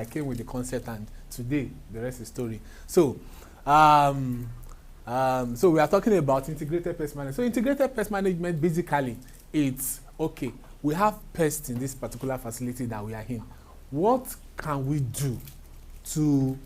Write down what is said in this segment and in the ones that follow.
I came with the concept, and today the rest is story. So, so we are talking about integrated pest management. So integrated pest management, basically, it's okay. We have pests in this particular facility that we are in. What can we do to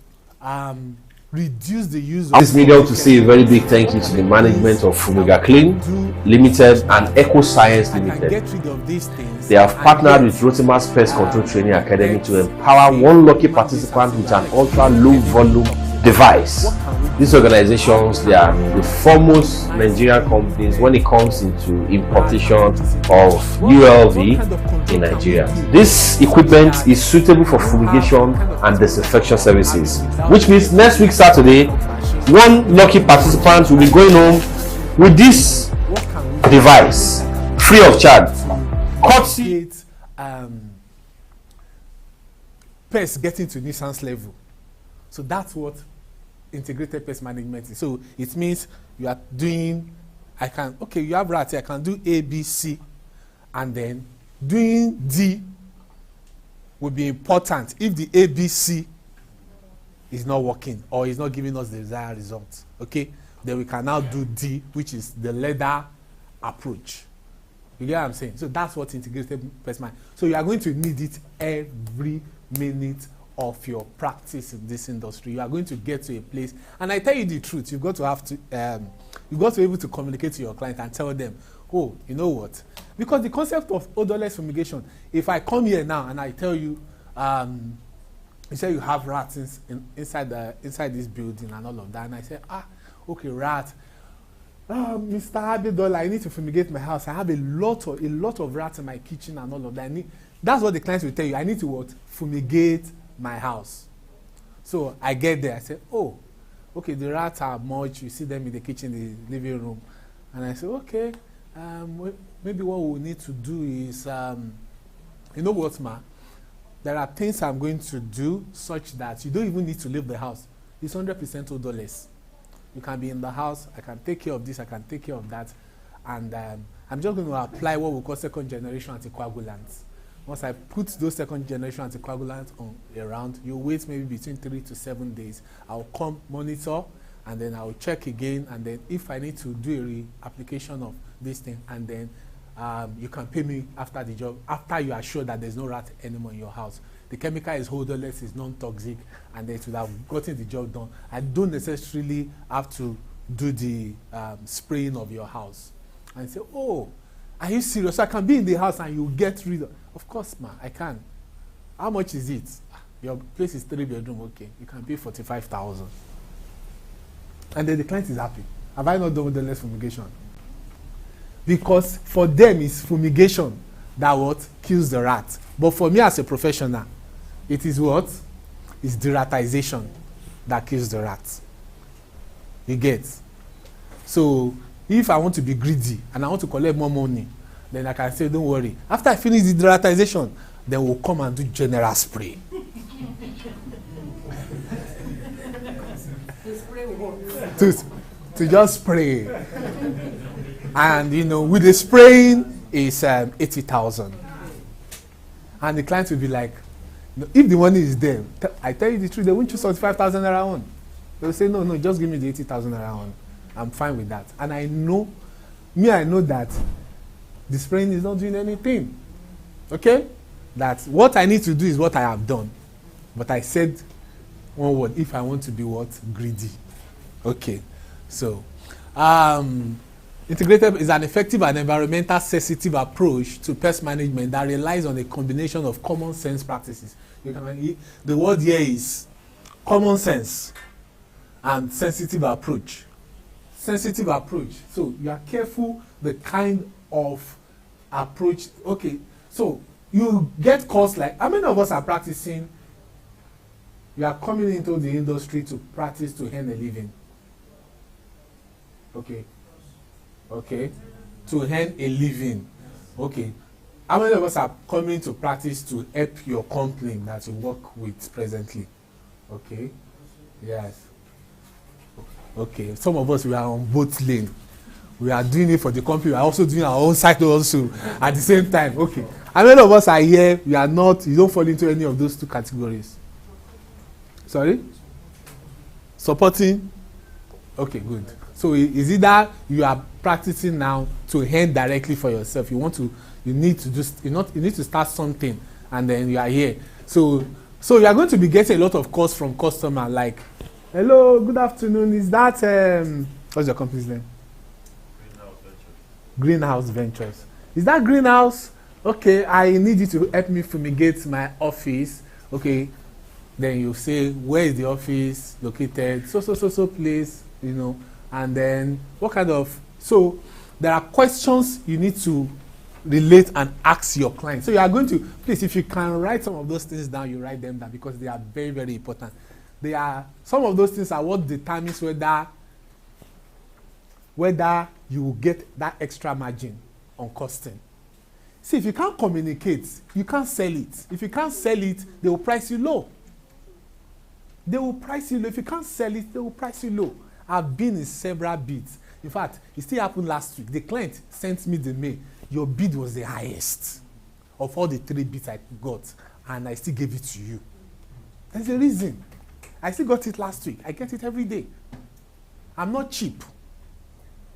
reduce the use of this medium to say a very big thank you to the management of Fumiga Clean Limited and Ecoscience Limited. Get rid of these things. They have partnered with Rotima's Pest Control Training Academy to empower one lucky participant with an ultra low volume device. These organizations, they are the foremost Nigerian companies when it comes into importation of ULV in Nigeria. This equipment is suitable for fumigation and disinfection services, which means next week Saturday, one lucky participant will be going home with this device free of charge. Courtesy pests getting to nuisance level. So that's what integrated pest management is. So it means you are doing, you have rats, I can do A, B, C, and then doing D will be important if the A, B, C is not working or is not giving us the desired results. Okay, then we can now do D, which is the leather approach. You get what I'm saying? So that's what integrated pest management. So you are going to need it every minute of your practice in this industry. You are going to get to a place, and I tell you the truth, you've got to be able to communicate to your client and tell them, oh, you know what? Because the concept of odorless fumigation, if I come here now and I tell you, you say you have rats inside this building and all of that, and I say, okay, rat. Mr. Abidol, I need to fumigate my house. I have a lot of rats in my kitchen and all of that. That's what the clients will tell you. I need to what? Fumigate my house. So I get there. I say, oh, okay, the rats are much. You see them in the kitchen, the living room. And I say, okay, maybe what we need to do is, you know what, ma? There are things I'm going to do such that you don't even need to leave the house. It's 100% odorless. You can be in the house. I can take care of this. I can take care of that. And I'm just going to apply what we call second generation anticoagulants. Once I put those second generation anticoagulants on around, you wait maybe between 3 to 7 days. I'll come monitor, and then I'll check again. And then if I need to do a re-application of this thing, and then you can pay me after the job, after you are sure that there's no rat anymore in your house. The chemical is odorless, it's non-toxic, and it would have gotten the job done. I don't necessarily have to do the spraying of your house. And say, oh, are you serious? I can be in the house and you get rid of course, ma, I can. How much is it? Your place is 3 bedroom, okay. You can pay 45,000. And then the client is happy. Have I not done odorless fumigation? Because for them, it's fumigation that what kills the rat. But for me as a professional, it is what? It's deratization that kills the rat. You get? So if I want to be greedy and I want to collect more money, then I can say, don't worry. After I finish the deratization, then we'll come and do general spray. to just spray. And you know, with the spraying is 80,000. And the client will be like, no, if the money is there, I tell you the truth, they won't choose 45,000 around. They'll say, no, just give me the 80,000 around. I'm fine with that. And I know that the spraying is not doing anything. Okay? That what I need to do is what I have done. But I said one word, if I want to be what? Greedy. Okay. So, integrated is an effective and environmental sensitive approach to pest management that relies on a combination of common sense practices. The word here is common sense and sensitive approach. Sensitive approach. So you are careful the kind of approach. Okay, so you get calls like, how many of us are practicing? You are coming into the industry to practice to earn a living. Okay, to earn a living. Okay, how many of us are coming to practice to help your company that you work with presently? Okay, yes. Okay, some of us, we are on both lane. We are doing it for the company. We are also doing our own side also at the same time. Okay, how many of us are here? We are not. You don't fall into any of those two categories. Sorry? Supporting? Okay, good. So is it that you are practicing now to earn directly for yourself? You need to start something, and then you are here. So you are going to be getting a lot of calls from customers like, hello, good afternoon. Is that what's your company's name? Greenhouse Ventures. Is that Greenhouse? Okay, I need you to help me fumigate my office. Okay, then you say, where is the office located? So place, and then what kind of, so there are questions you need to relate and ask your client. So you are going to, please, if you can write some of those things down, you write them down because they are very, very important. Some of those things are what determines whether you will get that extra margin on costing. See, if you can't communicate, you can't sell it. If you can't sell it, they will price you low. They will price you low. If you can't sell it, they will price you low. I've been in several bids. In fact, it still happened last week. The client sent me the mail. Your bid was the highest of all the 3 bids I got, and I still gave it to you. There's a reason. I still got it last week. I get it every day. I'm not cheap.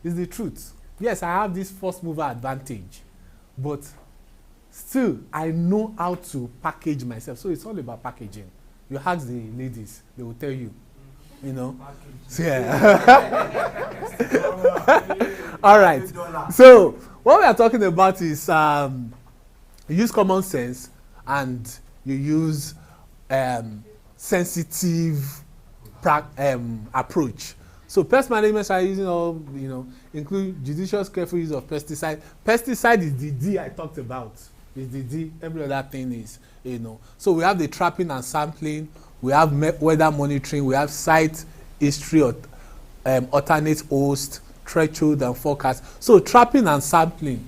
It's the truth. Yes, I have this first mover advantage, but still, I know how to package myself. So it's all about packaging. You ask the ladies, they will tell you. So, yeah. All right. So what we are talking about is you use common sense and you use sensitive approach. So pest management are using include judicious, careful use of pesticide. Pesticide is the D I talked about. Is the D. Every other thing is, So we have the trapping and sampling. We have weather monitoring. We have site history, alternate host, threshold, and forecast. So trapping and sampling,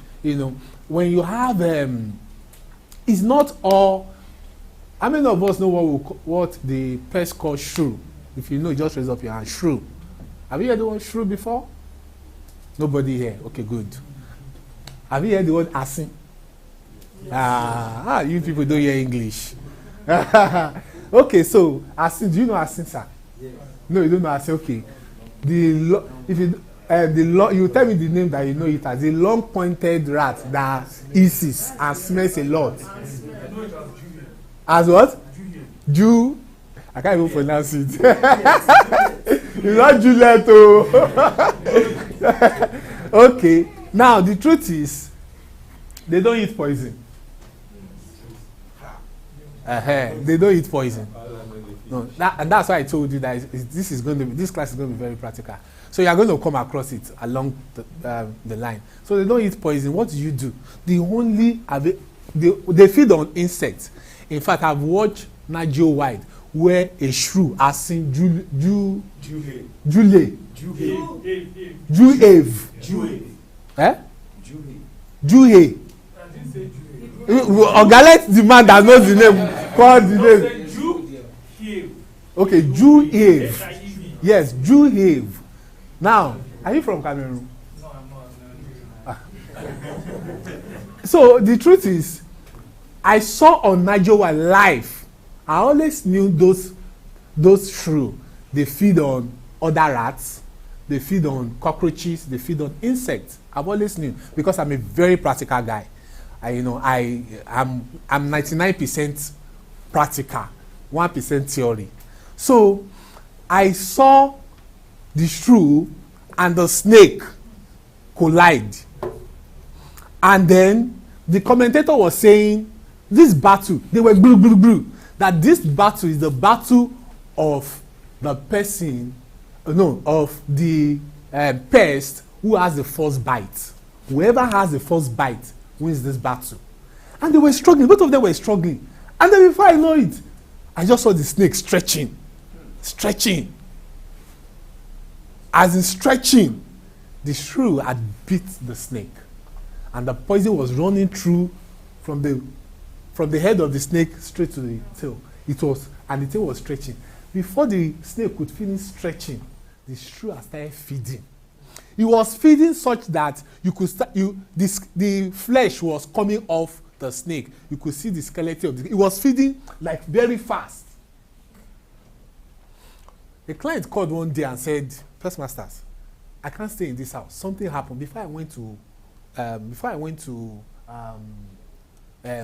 when you have, it's not all. How many of us know what the pest call shrew? If you know, just raise up your hand. Shrew. Have you heard the word shrew before? Nobody here. Okay, good. Have you heard the word asin? You people don't hear English. Okay, so asin. Do you know asin, sir? Yes. No, you don't know asin. Okay. You tell me the name that you know it as. The long-pointed rat that hisses and smells a lot. As what? Jew. I can't even pronounce it. It's not Juliet. Okay. Now the truth is, they don't eat poison. They don't eat poison. No, and that's why I told you that this class is going to be very practical. So you are going to come across it along the line. So they don't eat poison. What do? They feed on insects. In fact, I've watched Nigel Wide where a shrew has seen Juleave. Let the man that knows the name call the name. Okay, Juleave. Yes, Juleave. Now, are you from Cameroon? No, I'm not. So the truth is, I saw on Nigeria live. I always knew those shrew. They feed on other rats. They feed on cockroaches. They feed on insects. I've always knew because I'm a very practical guy. I'm 99% practical, 1% theory. So I saw the shrew and the snake collide, and then the commentator was saying this battle. They were that this battle is the battle of the person, of the pest who has the first bite. Whoever has the first bite wins this battle. And they were struggling. Both of them were struggling. And then before I know it, I just saw the snake stretching. As in stretching, the shrew had bit the snake. And the poison was running through from the head of the snake straight to the tail. And the tail was stretching. Before the snake could finish stretching, the shrew had started feeding. He was feeding such that the flesh was coming off the snake. You could see the skeleton of the snake. He was feeding like very fast. A client called one day and said, Pest Masters, I can't stay in this house. Something happened before I went to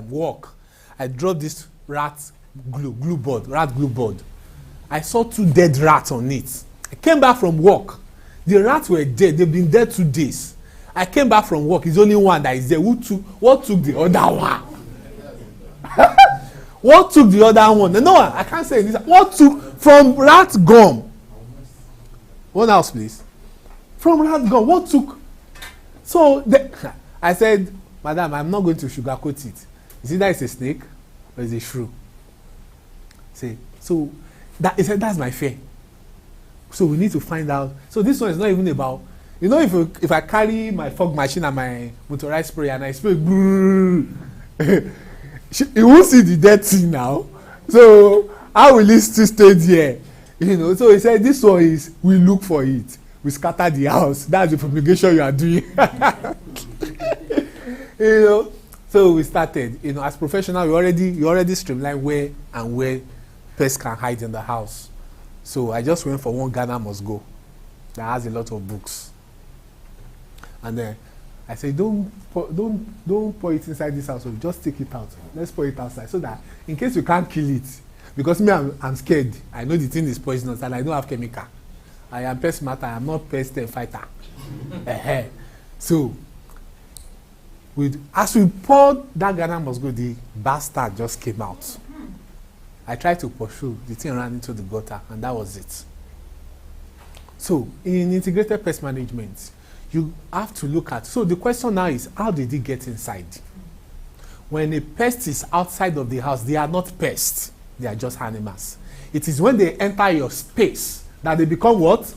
work. I dropped this rat glue board. I saw 2 dead rats on it. I came back from work. The rats were dead. They've been dead 2 days. I came back from work. It's only one that is there. What took the other one? What took the other one? No, I can't say this. What took from rat gum? One house, please. From rat gum. What took? So I said, Madam, I'm not going to sugarcoat it. Is it that it's a snake or is it a shrew? Say, so he said, that's my fear. So we need to find out. So this one is not even about, if I carry my fog machine and my motorized spray and I spray, you won't see the dead thing now. So how will it still stay there? So he said, this one is, we look for it. We scatter the house. That's the fumigation you are doing. So we started. As professional, you already streamline where pests can hide in the house. So I just went for one Ghana Must Go that has a lot of books. And then I said, don't pour it inside this house. Just take it out. Let's pour it outside so that in case you can't kill it, because me, I'm scared. I know the thing is poisonous and I don't have chemical. I am pest matter. I am not pest fighter. So as we poured that Ghana Must Go, the bastard just came out. I tried to pursue, the thing ran into the gutter, and that was it. So in integrated pest management, you have to look at, so the question now is, how did it get inside? When a pest is outside of the house, they are not pests, they are just animals. It is when they enter your space that they become what?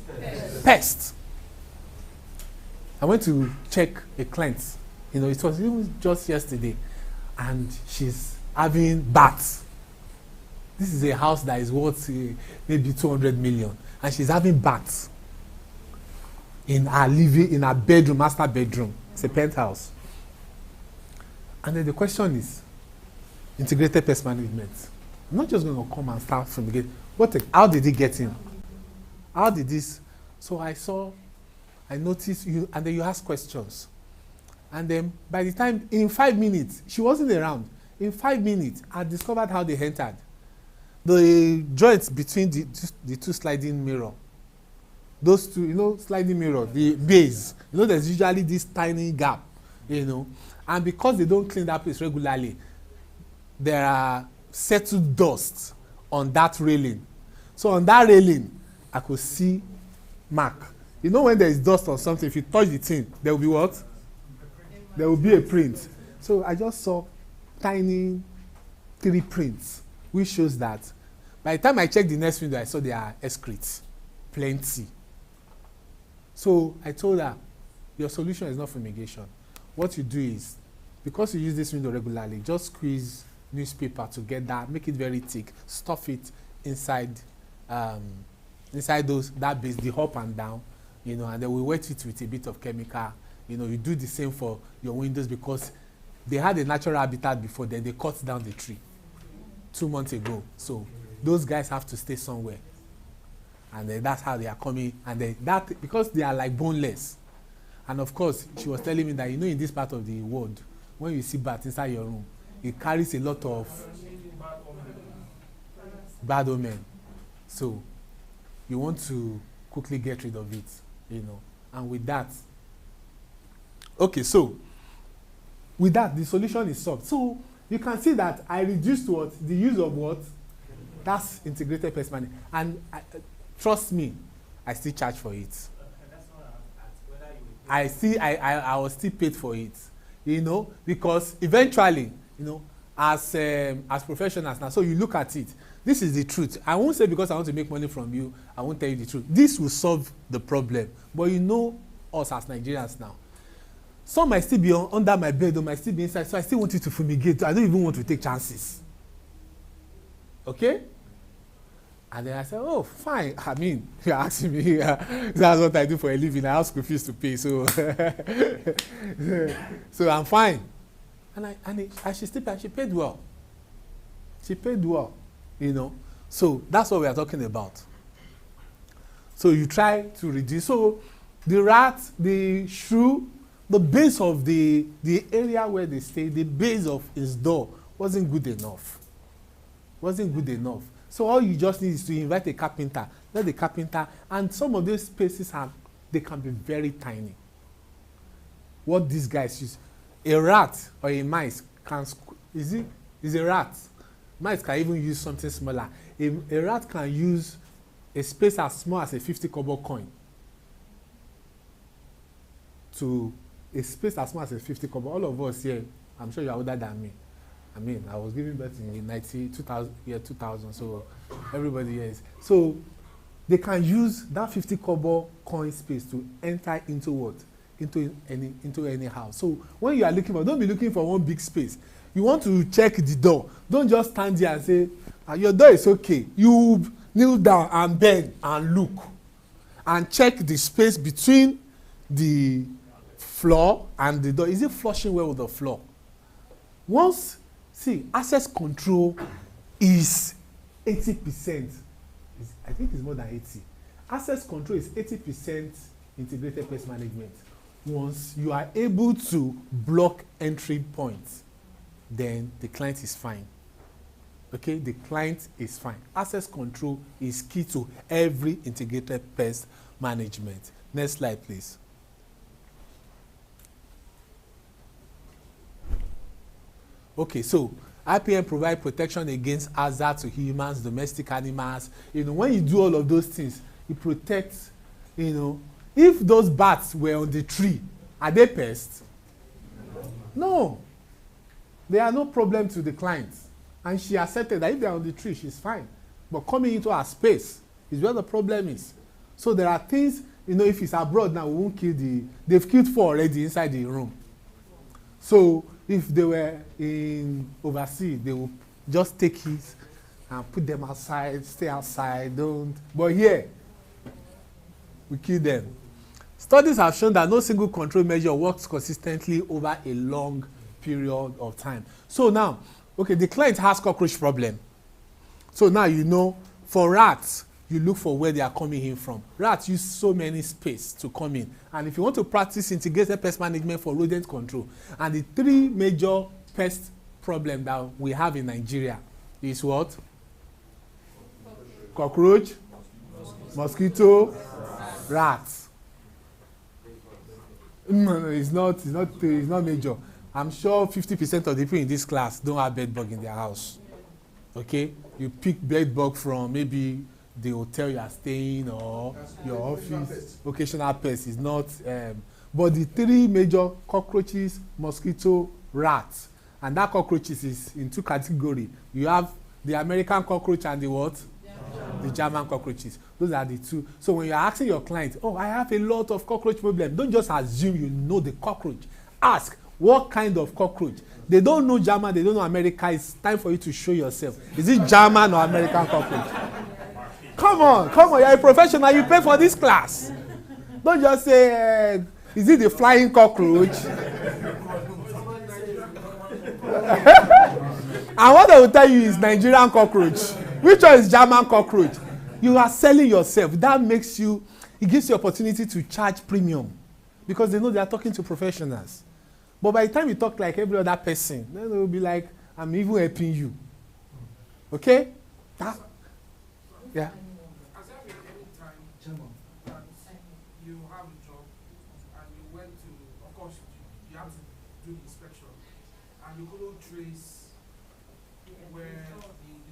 Pests. I went to check a client, it was even just yesterday, and she's having bats. This is a house that is worth maybe 200 million, and she's having bats in her bedroom, master bedroom. It's a penthouse. And then the question is, integrated pest management. I'm not just going to come and start from the gate. How did it get in? How did this? So I noticed you, and then you ask questions. And then by the time, in 5 minutes, she wasn't around. In 5 minutes, I discovered how they entered. The joints between the 2 sliding mirror, those 2, sliding mirror, the base, there's usually this tiny gap, and because they don't clean that place regularly, there are settled dust on that railing. So on that railing, I could see mark. When there is dust on something, if you touch the thing, there will be what? There will be a print. So I just saw tiny 3 prints, which shows that by the time I checked the next window, I saw there are excretes, plenty. So I told her, your solution is not fumigation. What you do is, because you use this window regularly, just squeeze newspaper together, make it very thick, stuff it inside that base, the up and down, and then we wet it with a bit of chemical. You do the same for your windows, because they had a natural habitat before, then they cut down the tree 2 months ago. So those guys have to stay somewhere, and then that's how they are coming. And then that, because they are like boneless. And of course, she was telling me that in this part of the world, when you see bats inside your room, it carries a lot of bad omen. So you want to quickly get rid of it, And with that, okay, so with that, the solution is solved. So you can see that I reduced the use of what? That's integrated pest management. And trust me, I still charge for it. I was still paid for it, because eventually, as professionals now, so you look at it. This is the truth. I won't say because I want to make money from you, I won't tell you the truth. This will solve the problem. But us as Nigerians now. Some might still be under my bed or might still be inside, so I still want you to fumigate. I don't even want to take chances. Okay? And then I said, oh, fine. I mean, you're asking me, that's what I do for a living. I have school fees to pay, so so I'm fine. And she still paid, she paid well. She paid well, So that's what we are talking about. So you try to reduce. So the rat, the shrew, the base of the area where they stay, the base of his door wasn't good enough. Wasn't good enough. So all you just need is to invite a carpenter. Let the carpenter, and some of those spaces they can be very tiny. What these guys use, a rat or a mice is a rat. Mice can even use something smaller. A rat can use a space as small as a 50 kobo coin to a space as small as a 50 kobo. All of us here, I'm sure you're older than me. I mean, I was giving birth in 2000, so everybody here is. So they can use that 50 kobo coin space to enter into what? Into any house. So when you are looking for, don't be looking for one big space. You want to check the door. Don't just stand there and say, your door is okay. You kneel down and bend and look and check the space between the floor and the door. Is it flushing well with the floor? Once, see, access control is 80%. I think it's more than 80. Access control is 80% integrated pest management. Once you are able to block entry points, then the client is fine. Okay, the client is fine. Access control is key to every integrated pest management. Next slide, please. Okay, so IPM provide protection against hazard to humans, domestic animals. You know, when you do all of those things, it protects, you know. If those bats were on the tree, are they pests? No. They are no problem to the client. And she accepted that if they are on the tree, she's fine. But coming into her space is where the problem is. So there are things, you know, if it's abroad now, we won't kill they've killed 4 already inside the room. So if they were in overseas, they will just take it and put them outside, stay outside, don't. But here, we kill them. Studies have shown that no single control measure works consistently over a long period of time. So now, okay, the client has cockroach problem. So now you know, for rats, you look for where they are coming in from. Rats use so many space to come in. And if you want to practice integrated pest management for rodent control, and the 3 major pest problems that we have in Nigeria is what? Cockroach, mosquito, rats. No, it's not major. I'm sure 50% of the people in this class don't have bed bug in their house. Okay? You pick bed bug from maybe the hotel you are staying or your office. Occasional pest is not. But the 3 major cockroaches, mosquito, rats. And that cockroaches is in 2 categories. You have the American cockroach and the what? The German cockroaches. Those are the 2. So when you're asking your client, oh, I have a lot of cockroach problem, don't just assume you know the cockroach. Ask, what kind of cockroach? They don't know German, they don't know America. It's time for you to show yourself. Is it German or American cockroach? Come on, you're a professional, you pay for this class. Don't just say, is it the flying cockroach? And what I will tell you is Nigerian cockroach. Which one is German cockroach? You are selling yourself. That makes you, it gives you opportunity to charge premium. Because they know they are talking to professionals. But by the time you talk like every other person, then they will be like, I'm even helping you. Okay? Yeah. Has there been any time that you have a job and you went to, of course, you have to do the inspection, and you couldn't trace where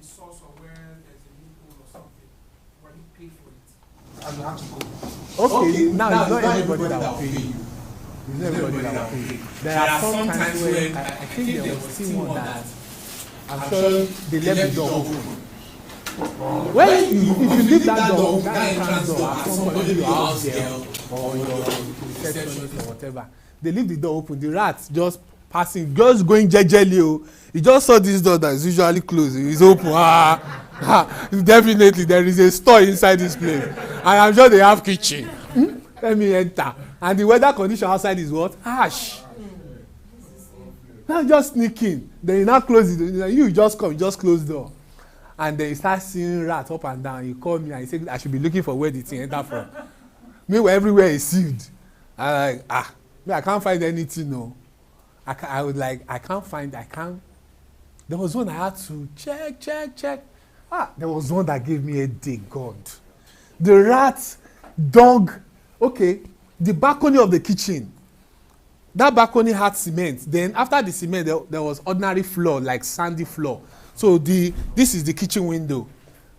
the source or where there's a loophole or something, but you pay for it? And you have to go. Okay, now it's not everybody that will pay you. It's not everybody that will pay you. There are some times when I think there was still one that I'm sure they left the door open. Well, if you leave that door, that entrance door, at some point, your house girl or your receptionist or whatever, they leave the door open. The rat just passing, just going jejely. He just saw this door that is usually closed. It's open. Definitely, there is a store inside this place, and I'm sure they have kitchen. Let me enter. And the weather condition outside is what? Ash. Now just sneak in. Then you now close it. You just come, you just close the door. And then you start seeing rats up and down. You call me and you say I should be looking for where the thing enter from. Meanwhile, everywhere is sealed. I can't find anything. No, I can't find. There was one I had to check. There was one that gave me a day. God, the rat, dog. Okay, the balcony of the kitchen. That balcony had cement. Then after the cement, there was ordinary floor, like sandy floor. So this is the kitchen window.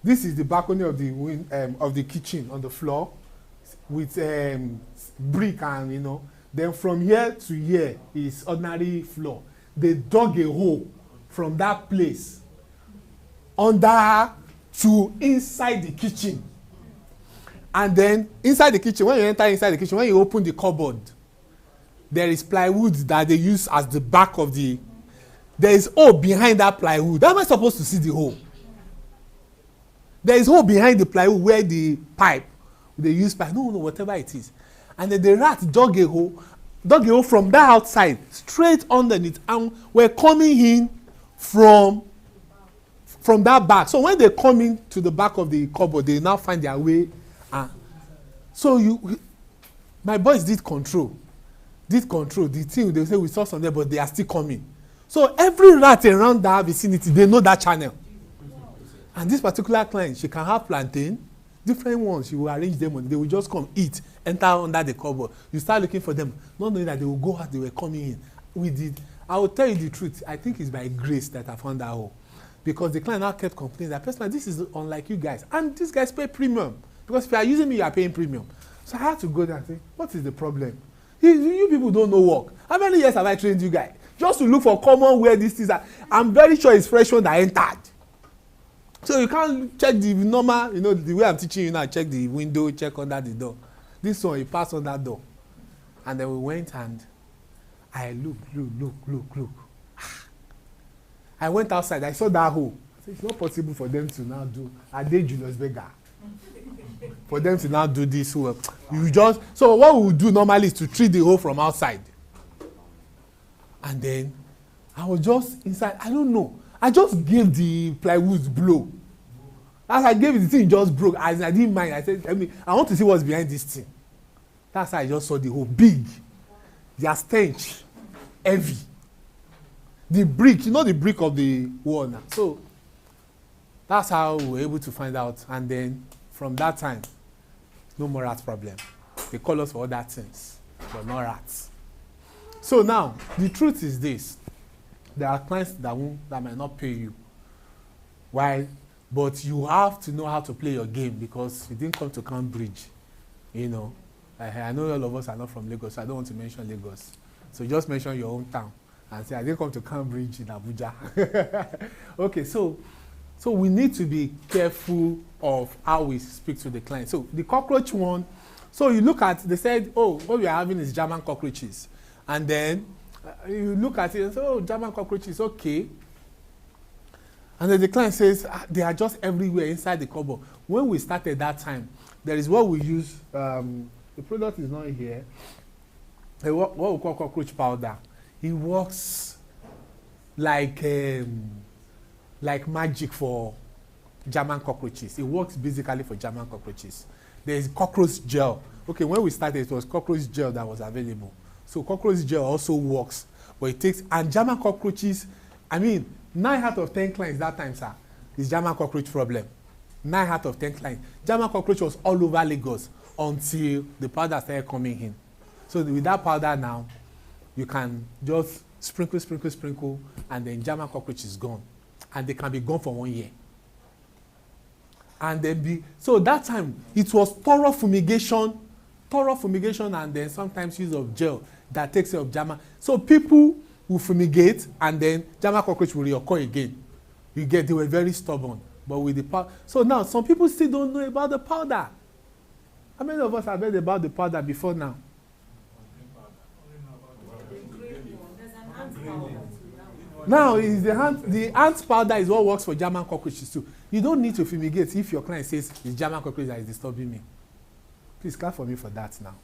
This is the balcony of the kitchen on the floor with brick and Then from here to here is ordinary floor. They dug a hole from that place under to inside the kitchen. And then inside the kitchen, when you enter inside the kitchen, when you open the cupboard, there is plywood that they use as the back of the. There is hole behind that plywood. How am I supposed to see the hole? There is hole behind the plywood where the pipe they use pipe. No, whatever it is. And then the rat dug a hole from that outside straight underneath, and were coming in from that back. So when they come in to the back of the cupboard, they now find their way. My boys did control the thing. They say we saw some there, but they are still coming. So every rat around that vicinity, they know that channel. And this particular client, she can have plantain, different ones. She will arrange them, and they will just come eat, enter under the cupboard. You start looking for them, not knowing that they will go out. They were coming in. I will tell you the truth. I think it's by grace that I found that hole, because the client now kept complaining that personally, this is unlike you guys, and these guys pay premium, because if you are using me, you are paying premium. So I had to go there and say, what is the problem? You people don't know work. How many years have I trained you guys? Just to look for common where these things are. I'm very sure it's fresh one that entered. So you can't check the normal, the way I'm teaching you now, check the window, check under the door. This one, you pass on that door. And then we went and I look. I went outside, I saw that hole. I said, it's not possible for them to now do, are they Julius Berger? For them to now do this work. So what we would do normally is to treat the hole from outside. And then I was just inside. I don't know. I just gave the plywood blow. As I gave it, the thing just broke. As I didn't mind, I said, I want to see what's behind this thing. That's how I just saw the hole. Big. Their stench. Heavy. The brick, the brick of the wall now. So that's how we were able to find out. And then from that time, no more rat problem. They call us for other things, but not rats. So now, the truth is this. There are clients that might not pay you. Why? But you have to know how to play your game, because you didn't come to Cambridge. I know all of us are not from Lagos, so I don't want to mention Lagos. So just mention your own town and say, I didn't come to Cambridge in Abuja. Okay, so we need to be careful of how we speak to the client. So the cockroach one, so you look at, they said, what we are having is German cockroaches. And then you look at it and say, German cockroaches, okay. And then the client says, they are just everywhere inside the cupboard. When we started that time, there is what we use, the product is not here, what we call cockroach powder. It works like magic for German cockroaches. It works basically for German cockroaches. There is cockroach gel. Okay, when we started, it was cockroach gel that was available. So cockroach gel also works, but it takes, and German cockroaches, 9 out of 10 clients that time, sir, is German cockroach problem. 9 out of 10 clients. German cockroach was all over Lagos until the powder started coming in. So with that powder now, you can just sprinkle, and then German cockroach is gone. And they can be gone for 1 year. And then so that time, it was thorough fumigation, and then sometimes use of gel that takes care of German. So people will fumigate, and then German cockroach will reoccur again. They were very stubborn. But with the powder, so now some people still don't know about the powder. How many of us have heard about the powder before now? Now is the ant powder is what works for German cockroaches too. You don't need to fumigate if your client says it's German cockroach that is disturbing me. Please clap for me for that now.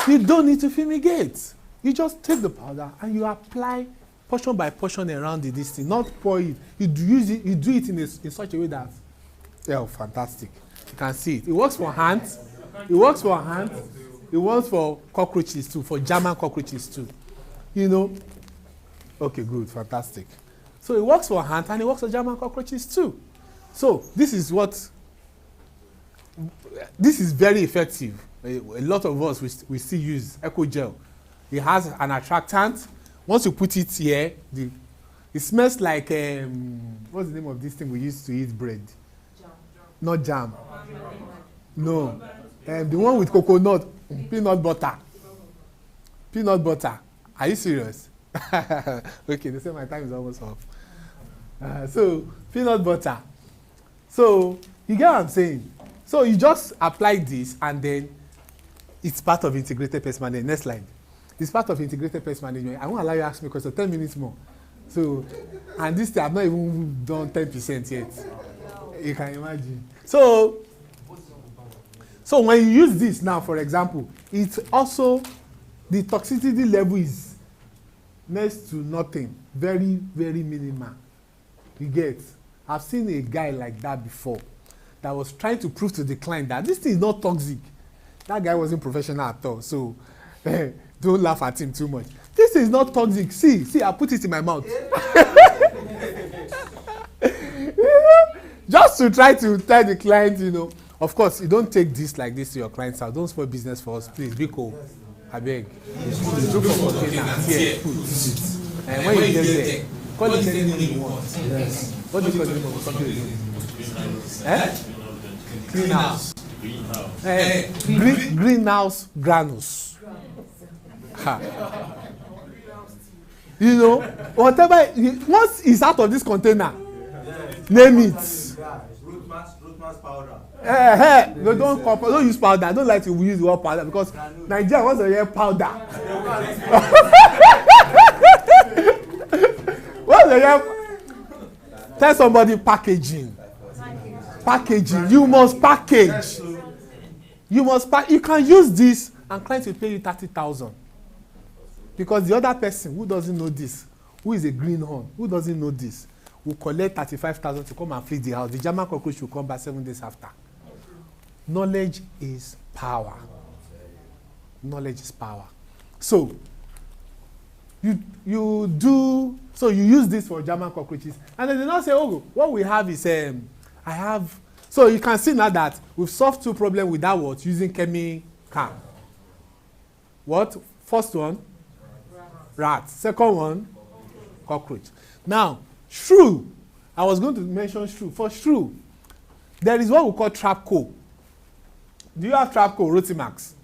You don't need to fumigate. You just take the powder and you apply portion by portion around this thing, not pour it. You do it in such a way that, yeah, fantastic. You can see it. It works for ants. It works for ants. It works for cockroaches too, for German cockroaches too. You know. Okay, good, fantastic. So it works for ants and it works for German cockroaches too. So this is very effective. A lot of us we still use Eco Gel. It has an attractant. Once you put it here, it smells like what's the name of this thing we used to eat bread? Jam. Not jam. No, the one with coconut, peanut butter. Peanut butter. Are you serious? Okay, they say my time is almost up. So peanut butter. So you get what I'm saying? So you just apply this and then it's part of integrated pest management. Next slide. It's part of integrated pest management. I won't allow you to ask me because 10 minutes more. So, and this thing I've not even done 10% yet. You can imagine. So when you use this now, for example, it's also, the toxicity level is next to nothing. Very, very minimal. You get? I've seen a guy like that before that was trying to prove to the client that this thing is not toxic. That guy wasn't professional at all. So don't laugh at him too much. This is not toxic. See, I put it in my mouth. Just to try to tell the client, you know. Of course, you don't take this like this to your client's house. Don't spoil business for us, please. Biko, I beg. Look for containers here. And when you get there, call it anything you want. Yes. What do you call the name of the company? Greenhouse. Greenhouse granules. You know, whatever, once it's out of this container, name it. Root powder. Don't use powder. I don't like to use the word powder because Nigeria wants to hear powder. What's the hear? Tell somebody packaging. Packaging. You must package. You must pack. You can use this and client will pay you 30,000. Because the other person who doesn't know this, who is a greenhorn, who doesn't know this, will collect 35,000 to come and feed the house. The German cockroach will come back 7 days after. Knowledge is power. Knowledge is power. So you use this for German cockroaches, and then they now say, oh, what we have is so you can see now that we've solved 2 problems without what? Using chemical. What? First one, rat. Second one, cockroach. Now, shrew. I was going to mention shrew. For shrew, there is what we call trap co. Do you have trap co, Rotimax?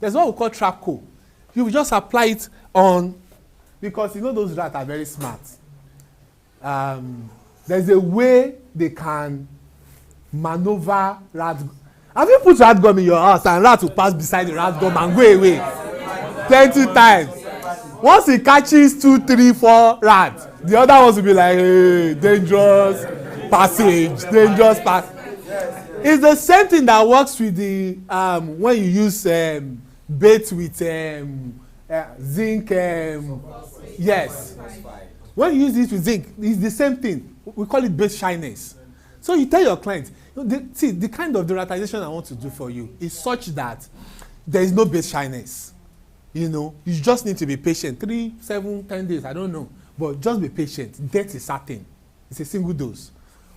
There's what we call trap co. You just apply it on, because you know those rats are very smart. There's a way they can maneuver rat. Have you put rat gum in your house and rat will pass beside the rat gum and go away? 20 times. Once he catches 2, 3, 4 rats, the other ones will be like, hey, dangerous passage, dangerous pass. It's the same thing that works with the when you use bait with zinc. Yes. When you use it with zinc, it's the same thing. We call it bait shyness. So you tell your client, see, the kind of deratization I want to do for you is such that there is no bait shyness. You know, you just need to be patient. 3, 7, 10 days, I don't know. But just be patient. Death is certain. It's a single dose.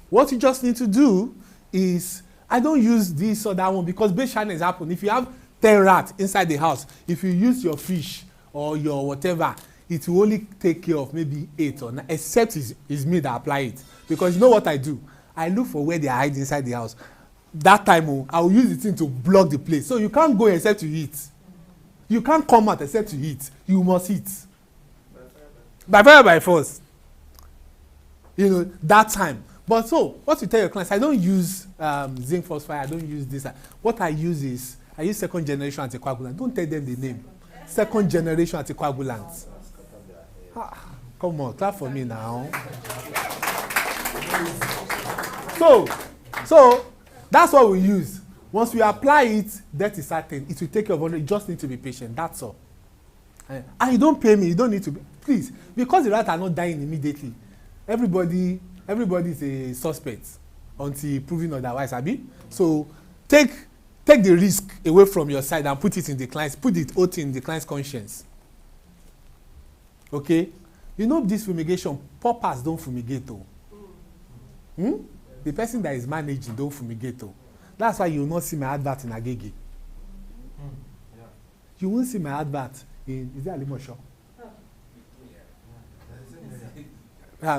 What you just need to do is, I don't use this or that one because bait shyness happen. If you have 10 rats inside the house, if you use your fish or your whatever, it will only take care of maybe 8 or 9, except it's me that apply it. Because you know what I do? I look for where they hide inside the house. That time, I will use the thing to block the place. So you can't go except you eat. You can't come out except you eat. You must eat. By fire, by force. You know, that time. But so, what you tell your clients, I don't use zinc phosphide, I don't use this. What I use second generation anticoagulant. Don't tell them the name. Second generation anticoagulant. Come on, clap for me now. So that's what we use. Once we apply it, that is certain. It will take care of 100. You just need to be patient. That's all. And you don't pay me. You don't need to be. please, because the rats are not dying immediately, everybody is a suspect until proven otherwise, abi? So take the risk away from your side and put it in the client's, put it out in the client's conscience. Okay? You know this fumigation, paupers don't fumigate though. The person that is managing don't fumigate though. That's why you will not see my advert in Agege. You won't see my advert in, is it Alimosho?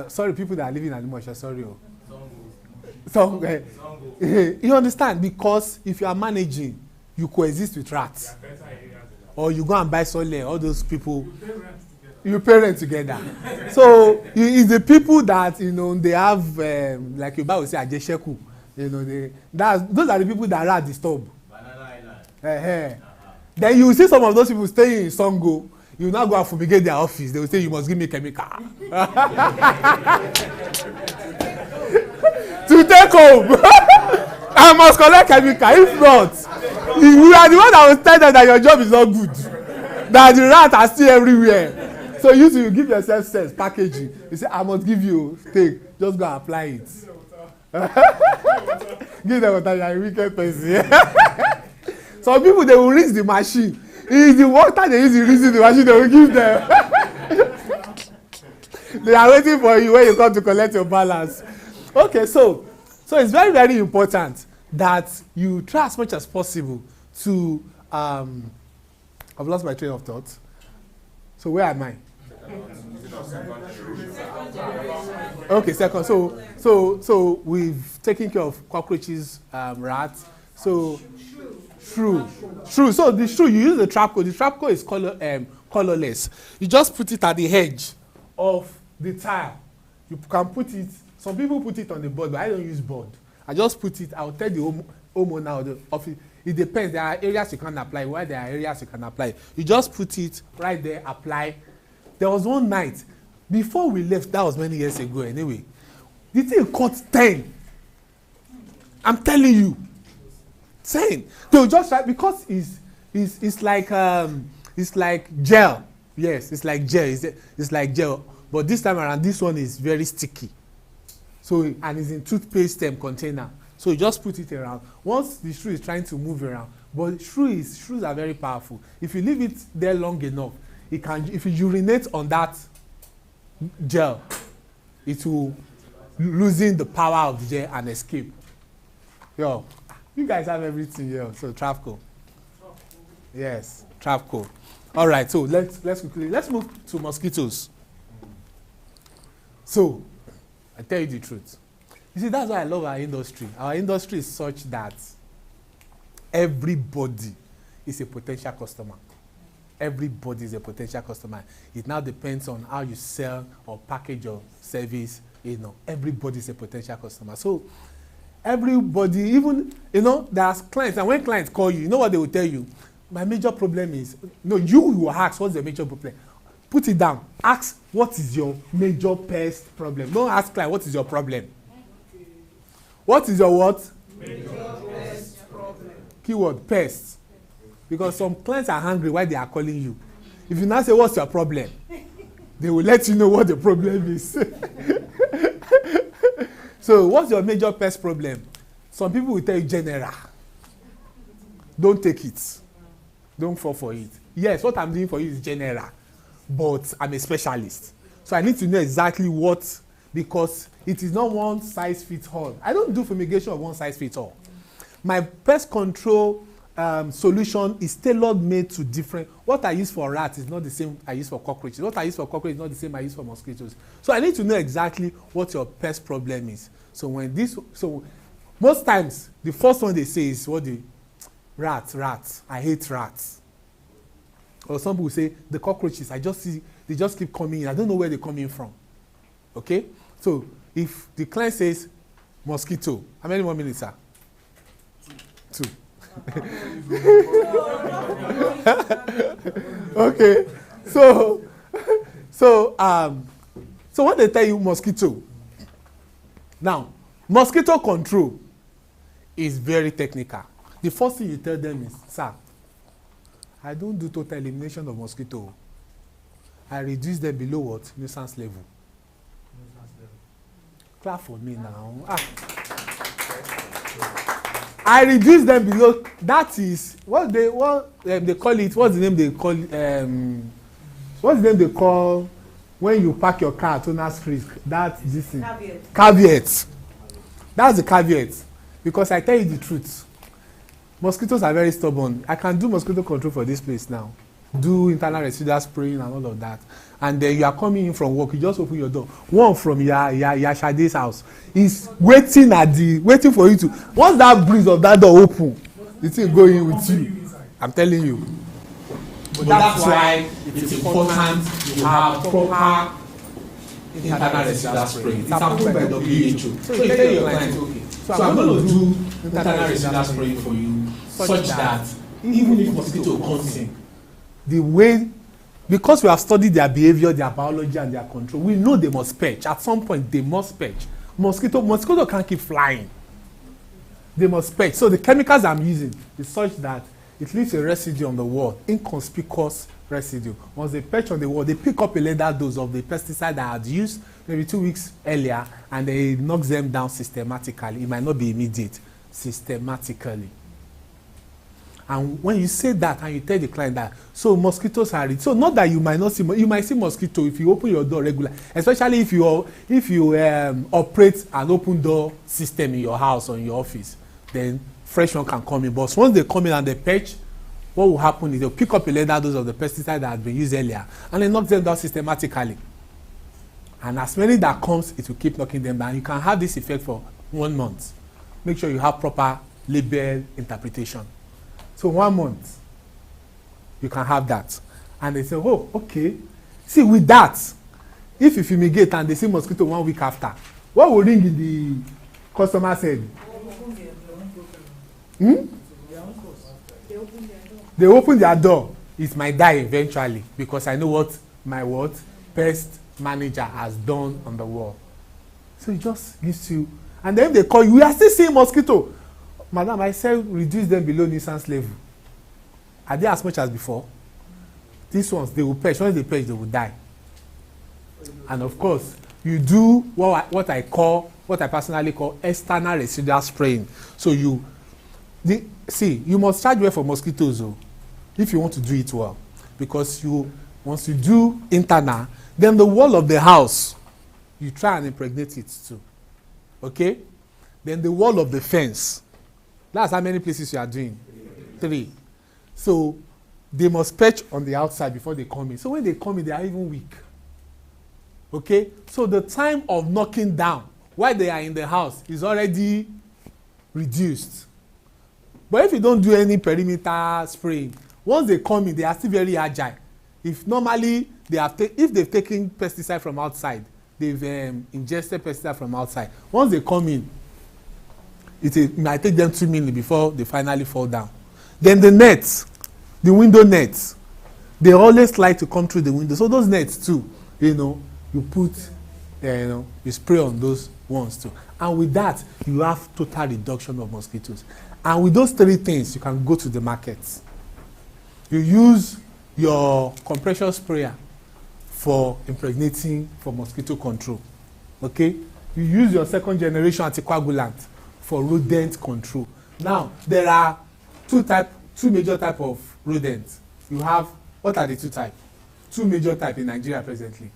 Sorry, people that are living in Alimosho, sorry. So, you understand? Because if you are managing, you coexist with rats. Or you go and buy Sole, all those people. You parent together. So it's the people that, you know, they have, like you would say, Ajesheku. You know, those are the people that rat disturb. Banana Island. Then you see some of those people staying in Songo. You now go and fumigate their office. They will say, you must give me chemical. To take home. I must collect chemical. If not, you are the one that will tell them that your job is not good. That the rats are still everywhere. So you give yourself sense, packaging. You say, I must give you, take. Just go and apply it. Give them water, you are a wicked person. Some people, they will rinse the machine. It's the water they use to rinse the machine, they will give them. They are waiting for you when you come to collect your balance. Okay, so it's very, very important that you try as much as possible to, I've lost my train of thought. So where am I? Okay, second. So we've taken care of cockroaches, rats. So shrew. So the shrew, you use the trap code. The trap code is colorless. You just put it at the edge of the tile. You can put it. Some people put it on the board, but I don't use board. I just put it. I'll tell the homeowner or the office. It depends. There are areas you can apply. Where there are areas you can apply. You just put it right there. Apply. There was one night before we left. That was many years ago. Anyway, the thing caught 10. I'm telling you, 10. They'll just try because it's like gel. Yes, it's like gel. It's like gel. But this time around, this one is very sticky. So and it's in toothpaste container. So you just put it around. Once the shrew is trying to move around, but shrews are very powerful. If you leave it there long enough, it can. If you urinate on that gel, it will losing the power of the gel and escape. Yo, you guys have everything here. So Trapco. Yes, Trapco. All right. So let's move to mosquitoes. So I tell you the truth. You see, that's why I love our industry. Our industry is such that everybody is a potential customer. Everybody is a potential customer. It now depends on how you sell or package your service. You know, everybody is a potential customer. So everybody, even, you know, there's clients, and when clients call you know what they will tell you? My major problem is, no, you will ask, what's the major problem? Put it down. Ask, what is your major pest problem? Don't ask client, what is your problem? What is your what? Major pest problem. Keyword, pest. Because some clients are hungry while they are calling you. If you now say, what's your problem? They will let you know what the problem is. So, what's your major pest problem? Some people will tell you general. Don't take it. Don't fall for it. Yes, what I'm doing for you is general. But I'm a specialist. So I need to know exactly what, because it is not one size fits all. I don't do fumigation of one size fits all. My pest control solution is tailor made to different. What I use for rats is not the same I use for cockroaches. What I use for cockroaches is not the same I use for mosquitoes. So I need to know exactly what your pest problem is. So most times the first one they say is what the rats. I hate rats. Or some people say the cockroaches. I just see they just keep coming in. I don't know where they're coming from. Okay? So if the client says mosquito, how many more minutes, sir? 2. Okay. So when they tell you mosquito, now mosquito control is very technical. The first thing you tell them is, sir, I don't do total elimination of mosquito. I reduce them below what? Nuisance level. Clap for me now. I reduce them below. That is what they call it. What's the name they call? What's the name they call when you park your car at owner's risk? That's this thing. Caveat. That's the caveat. Because I tell you the truth, mosquitoes are very stubborn. I can do mosquito control for this place now. Do internal residual spraying and all of that. And then you are coming in from work, you just open your door. One from your Shade's house is waiting for you to. Once that breeze of that door open, the thing go in with you. I'm telling you. But that's why it's important you have proper internal residual spraying. It's approved by WHO. So you tell your client, okay, so I'm going to do internal residual spraying for you such that even if mosquito comes in, the way, because we have studied their behavior, their biology, and their control, we know they must perch. At some point, they must perch. Mosquito can't keep flying. They must perch. So the chemicals I'm using is such that it leaves a residue on the wall, inconspicuous residue. Once they perch on the wall, they pick up a lesser dose of the pesticide I had used maybe 2 weeks earlier, and they knock them down systematically. It might not be immediate, systematically. And when you say that and you tell the client that, so mosquitoes are so not that you might not see, you might see mosquito if you open your door regularly, especially if you operate an open door system in your house or in your office, then fresh one can come in. But once they come in and they perch, what will happen is they'll pick up a lesser dose of the pesticide that had been used earlier and then knock them down systematically. And as many that comes, it will keep knocking them down. You can have this effect for 1 month. Make sure you have proper label interpretation. So 1 month, you can have that. And they say, oh, okay. See, with that, if you fumigate and they see mosquito 1 week after, what will ring in the customer's head? They open their door. It might die eventually because I know what my pest manager has done on the wall. So it just gives you, and then they call you, we are still seeing mosquito. Madam, I said reduce them below nuisance level. Are they as much as before? These ones, they will perch. Once they perch, they will die. And of course, you do what I personally call external residual spraying. So you must charge well for mosquitoes though, if you want to do it well. Because once you do internal, then the wall of the house, you try and impregnate it too. Okay? Then the wall of the fence. That's how many places you are doing? 3. So they must perch on the outside before they come in. So when they come in, they are even weak. Okay? So the time of knocking down while they are in the house is already reduced. But if you don't do any perimeter spraying, once they come in, they are still very agile. If normally if they've taken pesticide from outside, they've ingested pesticide from outside. Once they come in, it might take them 2 minutes before they finally fall down. Then the nets, the window nets, they always like to come through the window. So those nets too, you put, you spray on those ones too. And with that, you have total reduction of mosquitoes. And with those 3 things, you can go to the market. You use your compression sprayer for impregnating for mosquito control. Okay? You use your 2nd generation anticoagulant for rodent control. Now, there are 2 major types of rodents. You have, what are the 2 types? 2 major types in Nigeria presently.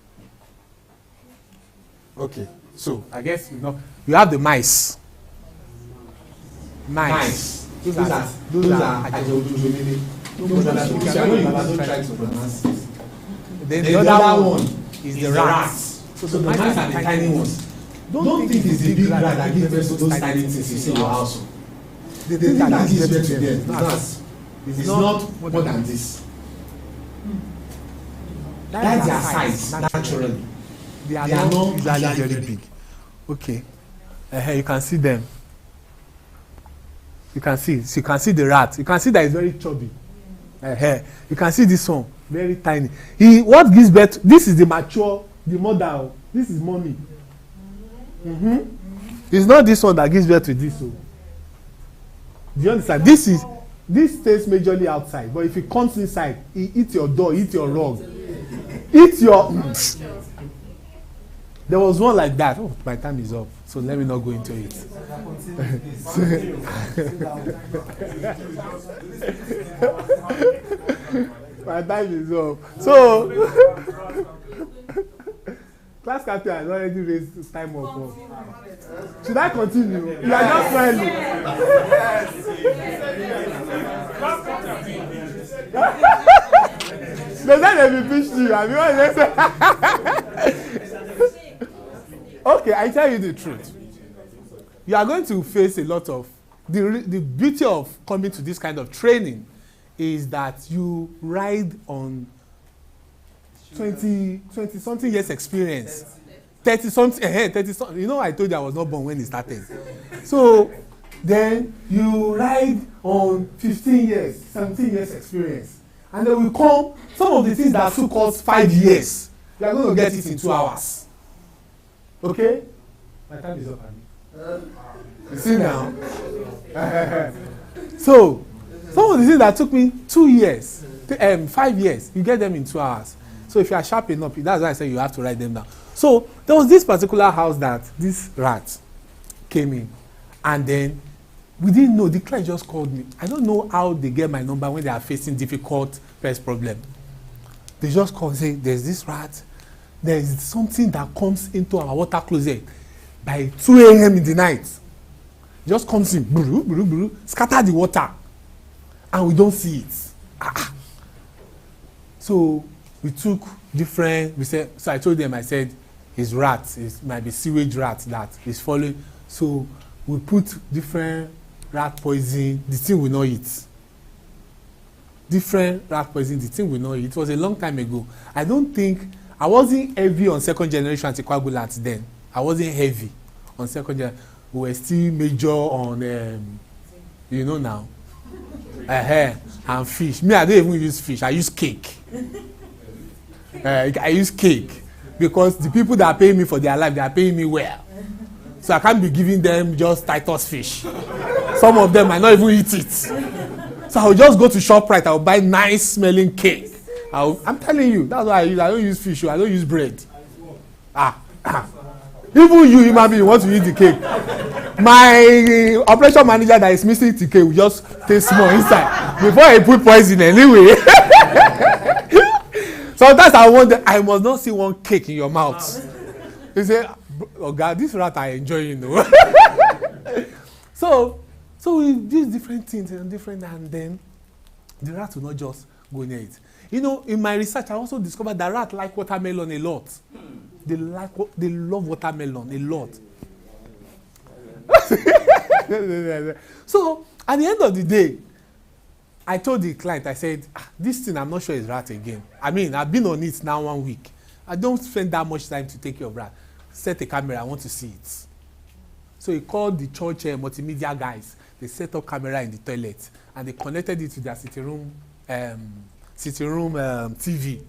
Okay, so I guess you have the mice. Mice. Those are then the other one is the rats. So the mice are the tiny ones. Don't think it's the big rat that gives birth to those tiny things you see in your house. The thing that gives birth to them, it's not more than this. That's their size, naturally. They are not usually very big. Okay. You can see them. You can see the rat. You can see that it's very chubby. You can see this one, very tiny. What gives birth? This is the mother. This is mommy. It's not this one that gives birth to this. Do you understand? This stays majorly outside, but if it comes inside, it eats your door, eats your rug. eat your. There was one like that. Oh, my time is up, so let me not go into it. My time is up. So, class captain has already raised his time up. Should I continue? You are just smiling. They said they will pitch you. I mean, okay, I tell you the truth. You are going to face a lot of the beauty of coming to this kind of training is that you ride on 20 something years experience. 30 something. You know, I told you I was not born when it started. So then you ride on 15 years, 17 years experience. And then we come, some of the things that took us 5 years, we are going to get it in 2 hours. Okay? My time is up, Annie. You see now? So, some of the things that took me 2 years, 5 years, you get them in 2 hours. So if you are sharp enough, that's why I say you have to write them down. So there was this particular house that this rat came in, and then we didn't know. The client just called me. I don't know how they get my number when they are facing difficult pest problem. They just call and say, "There's this rat. There is something that comes into our water closet by 2 a.m. in the night. Just comes in, buru, buru, buru, scatter the water, and we don't see it." So we took different. We said. So I told them. I said, "It's rat. It might be sewage rat that is following." So we put different rat poison. The thing will not eat. Different rat poison. The thing will not eat. It was a long time ago. I don't think I wasn't heavy on second generation anticoagulants then. I wasn't heavy on second generation. We were still major on, you know now, and fish. Me, I don't even use fish. I use cake. I use cake because the people that are paying me for their life, they are paying me well. So I can't be giving them just Titus fish. Some of them might not even eat it. So I'll just go to ShopRite. I'll buy nice smelling cake. I'm telling you, that's why I don't use fish. I don't use bread. Even you, human being, want to eat the cake. My operation manager that is missing the cake will just taste small inside before I put poison anyway. Sometimes I must not see one cake in your mouth. They say, "Oh God, this rat I enjoy, you know." So we do different things and then the rat will not just go near it. You know, in my research, I also discovered that rats like watermelon a lot. They love watermelon a lot. So at the end of the day, I told the client, I said, "This thing, I'm not sure is rat again. I mean, I've been on it now 1 week. I don't spend that much time to take care of rat. Set a camera, I want to see it." So he called the church multimedia guys. They set up camera in the toilet and they connected it to their sitting room TV,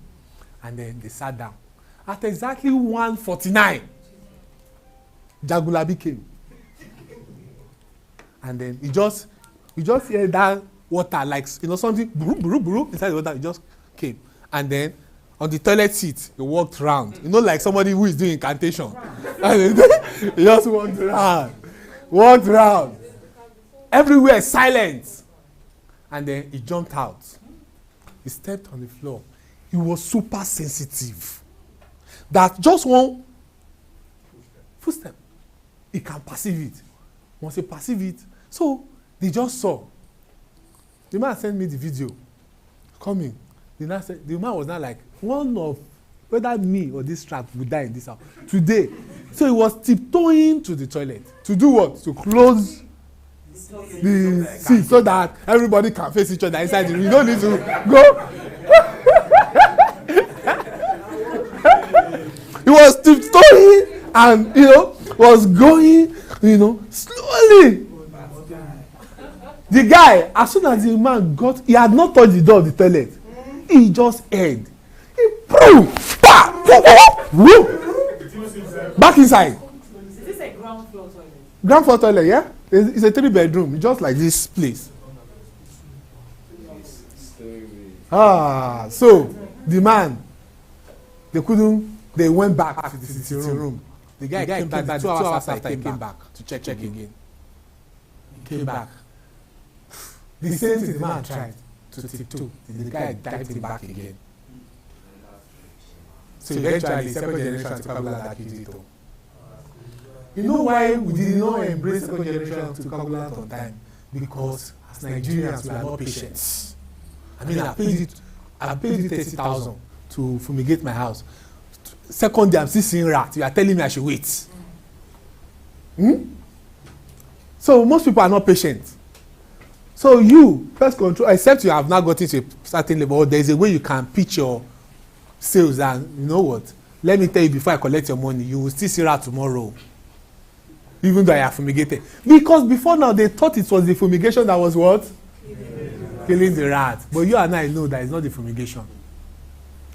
and then they sat down. At exactly 1:49, Jagulabi came, and then we just hear that water like something buru buru buru inside the water. It just came, and then on the toilet seat he walked round. Like somebody who is doing incantation. And he just walked round. Everywhere silent, and then he jumped out. He stepped on the floor. He was super sensitive. That just one footstep, he can perceive it. Once he perceive it, so they just saw. The man sent me the video. Coming. The man was not like, one of whether me or this trap would die in this house today. So he was tiptoeing to the toilet. To do what? To close the seat so that everybody can face each other inside the room. You don't need to go. He was tiptoeing and was going slowly. The guy, as soon as the man he had not touched the door of the toilet. He just heard. He back inside. Is this a ground floor toilet? Ground floor toilet, yeah. It's a 3-bedroom, just like this place. So the man They went back to the sitting room. The guy came back 2 hours after he came back to check again. Came back. The same thing the man tried to tiptoe. The guy dived him back again. So eventually, second generation to coagulant accused it. You know why we did not embrace second generation to coagulant on time? Because as Nigerians, we are not patient. I mean, I paid you 30,000 to fumigate my house. Second day, I'm still seeing rats. You are telling me I should wait. So most people are not patient. So you, pest control, except you have now gotten to a certain level, there is a way you can pitch your sales, and you know what? Let me tell you, before I collect your money, you will still see rat tomorrow. Even though I have fumigated. Because before now, they thought it was the fumigation that was what? Killing the rat. But you and I know that it's not the fumigation.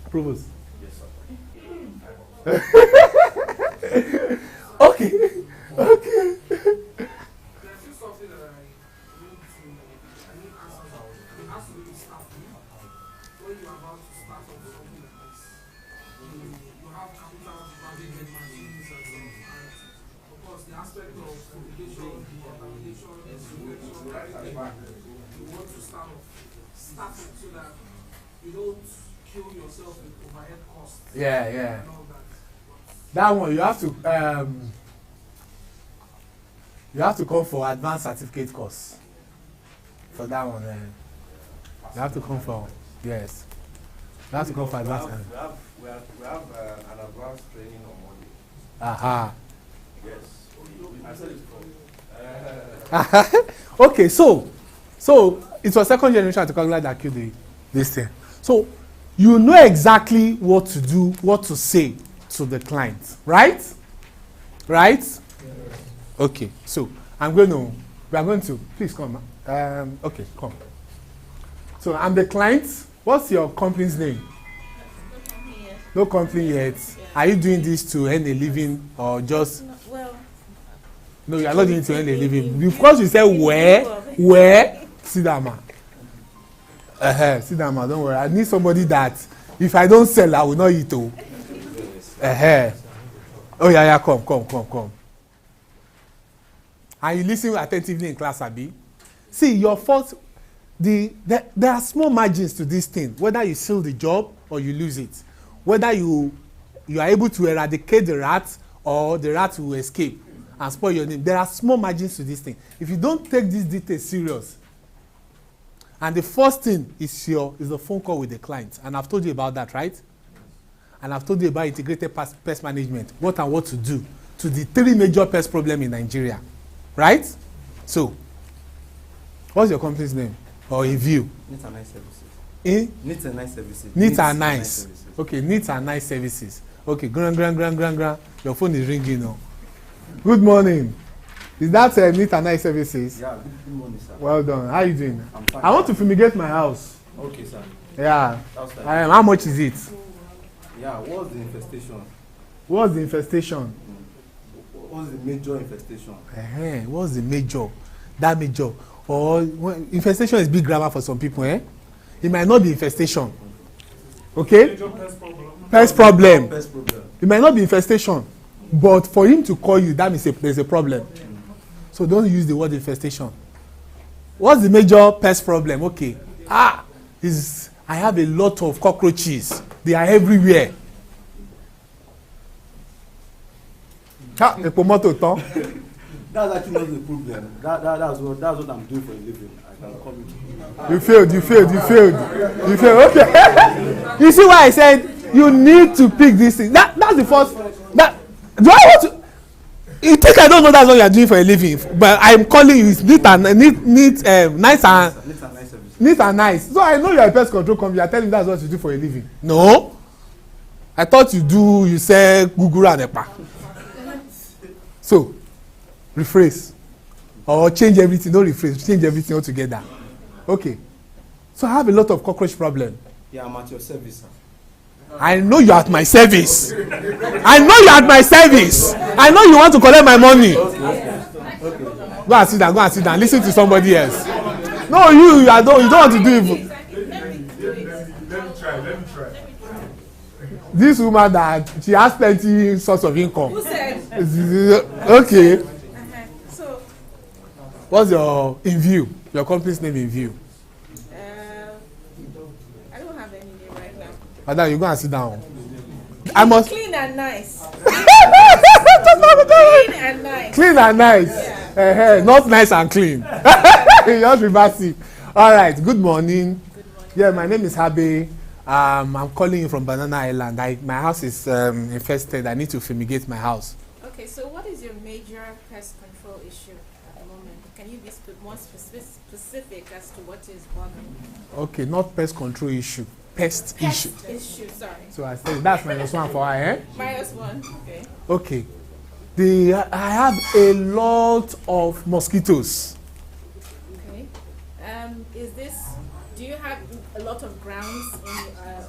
Provost. Yes, sir. Okay. Okay. There's still something that I need answers about. It has to do with staffing. When you're about to start on something like this, you have capital management machines and so on. And of course, the aspect of fumigation, contamination, disinfection, you want to start staffing so that you don't kill yourself with overhead costs. Yeah. And all that. That one, you have to come for advanced certificate course. For that one, you have to come for, yes. You have to come for advanced. We have an advanced training on Monday. Aha. Yes. I said it before. Okay, so it was second generation anticoagulant that killed this thing. So you know exactly what to do, what to say to the client, right? Right? Okay, so we are going to, please come. Okay, come. So I'm the client. What's your company's name? No company yet. Are you doing this to earn a living or just? No, you are not doing it to earn a living. Because you say where? Sit down, man. Sit down, man. Don't worry. I need somebody that if I don't sell, I will not eat. Oh yeah, come. And you listen attentively in class, Abi. See, your fault. There are small margins to this thing. Whether you seal the job or you lose it, whether you are able to eradicate the rat or the rat will escape and spoil your name. There are small margins to this thing. If you don't take these details serious, and the first thing is the phone call with the client, and I've told you about that, right? And I've told you about integrated pest management, what to do to the 3 major pest problems in Nigeria, right? So, what's your company's name or a view? Neat and Nice Services. Neat and Nice Services. Neat and Nice. Okay, Neat and Nice Services. Okay, gran. Your phone is ringing now. Good morning. Is that Neat and Nice Services? Yeah, good morning, sir. Well done. How are you doing? I'm fine. I want to fumigate my house. Okay, sir. Yeah. How much is it? Yeah, what's the infestation? What's the infestation? What's the major infestation? What's the major? That major. Or infestation is big grammar for some people, It might not be infestation. Okay? Pest problem. It might not be infestation. But for him to call you, that means there's a problem. So don't use the word infestation. What's the major pest problem? Okay. I have a lot of cockroaches. They are everywhere. That's actually not the problem. That's what I'm doing for a living. I can call it. You failed. Okay. You see why I said you need to pick this thing. That's the first. Do I want to? You think I don't know that's what you are doing for a living? But I'm calling you neat and nice and nice. So I know you are a pest control company. You are telling me that's what you do for a living. No, I thought you say Google and Epa. So rephrase or change everything. Don't rephrase. Change everything altogether. Okay. So I have a lot of cockroach problem. Yeah, I'm at your service, sir. I know you are at my service. I know you are at my service. I know you want to collect my money. Okay. Go and sit down. Listen to somebody else. No, you don't want to do it. Let me try. This woman that she has plenty source of income. Who said? Okay. So, What's your in view? Your company's name in view? I don't have any name right now. Madam, you go and sit down. I must. Clean and nice. Clean and nice. Clean and nice. Yeah. Not nice and clean. Just reverse it. All right. Good morning. Good morning. Yeah, my name is Habe. I'm calling you from Banana Island. My house is infested. I need to fumigate my house. Okay, so what is your major pest control issue at the moment? Can you be more specific as to what is bothering you? Okay, not pest control issue. Pest issue. Issue, sorry. So I said that's -1 for her, eh? -1, okay. Okay. I have a lot of mosquitoes. Okay. Do you have a lot of grounds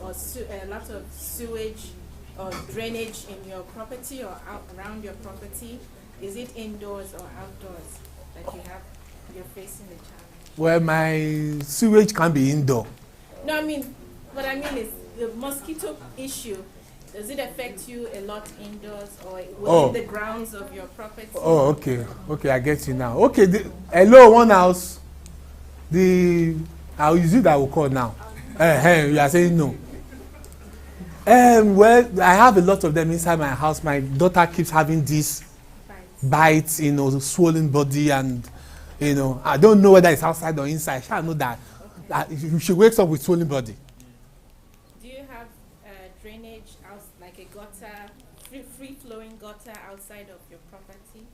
or a lot of sewage or drainage in your property or around your property? Is it indoors or outdoors that you're facing the challenge? Well, my sewage can be indoor. No, what I mean is the mosquito issue. Does it affect you a lot indoors or within the grounds of your property? Oh, okay. Okay, I get you now. Okay, hello, one house. I'll use it that will call now. You are saying no. Well, I have a lot of them inside my house. My daughter keeps having these bites, swollen body, and I don't know whether it's outside or inside. I know that she wakes up with swollen body. Do you have drainage out, like a gutter, free-flowing gutter outside of your property?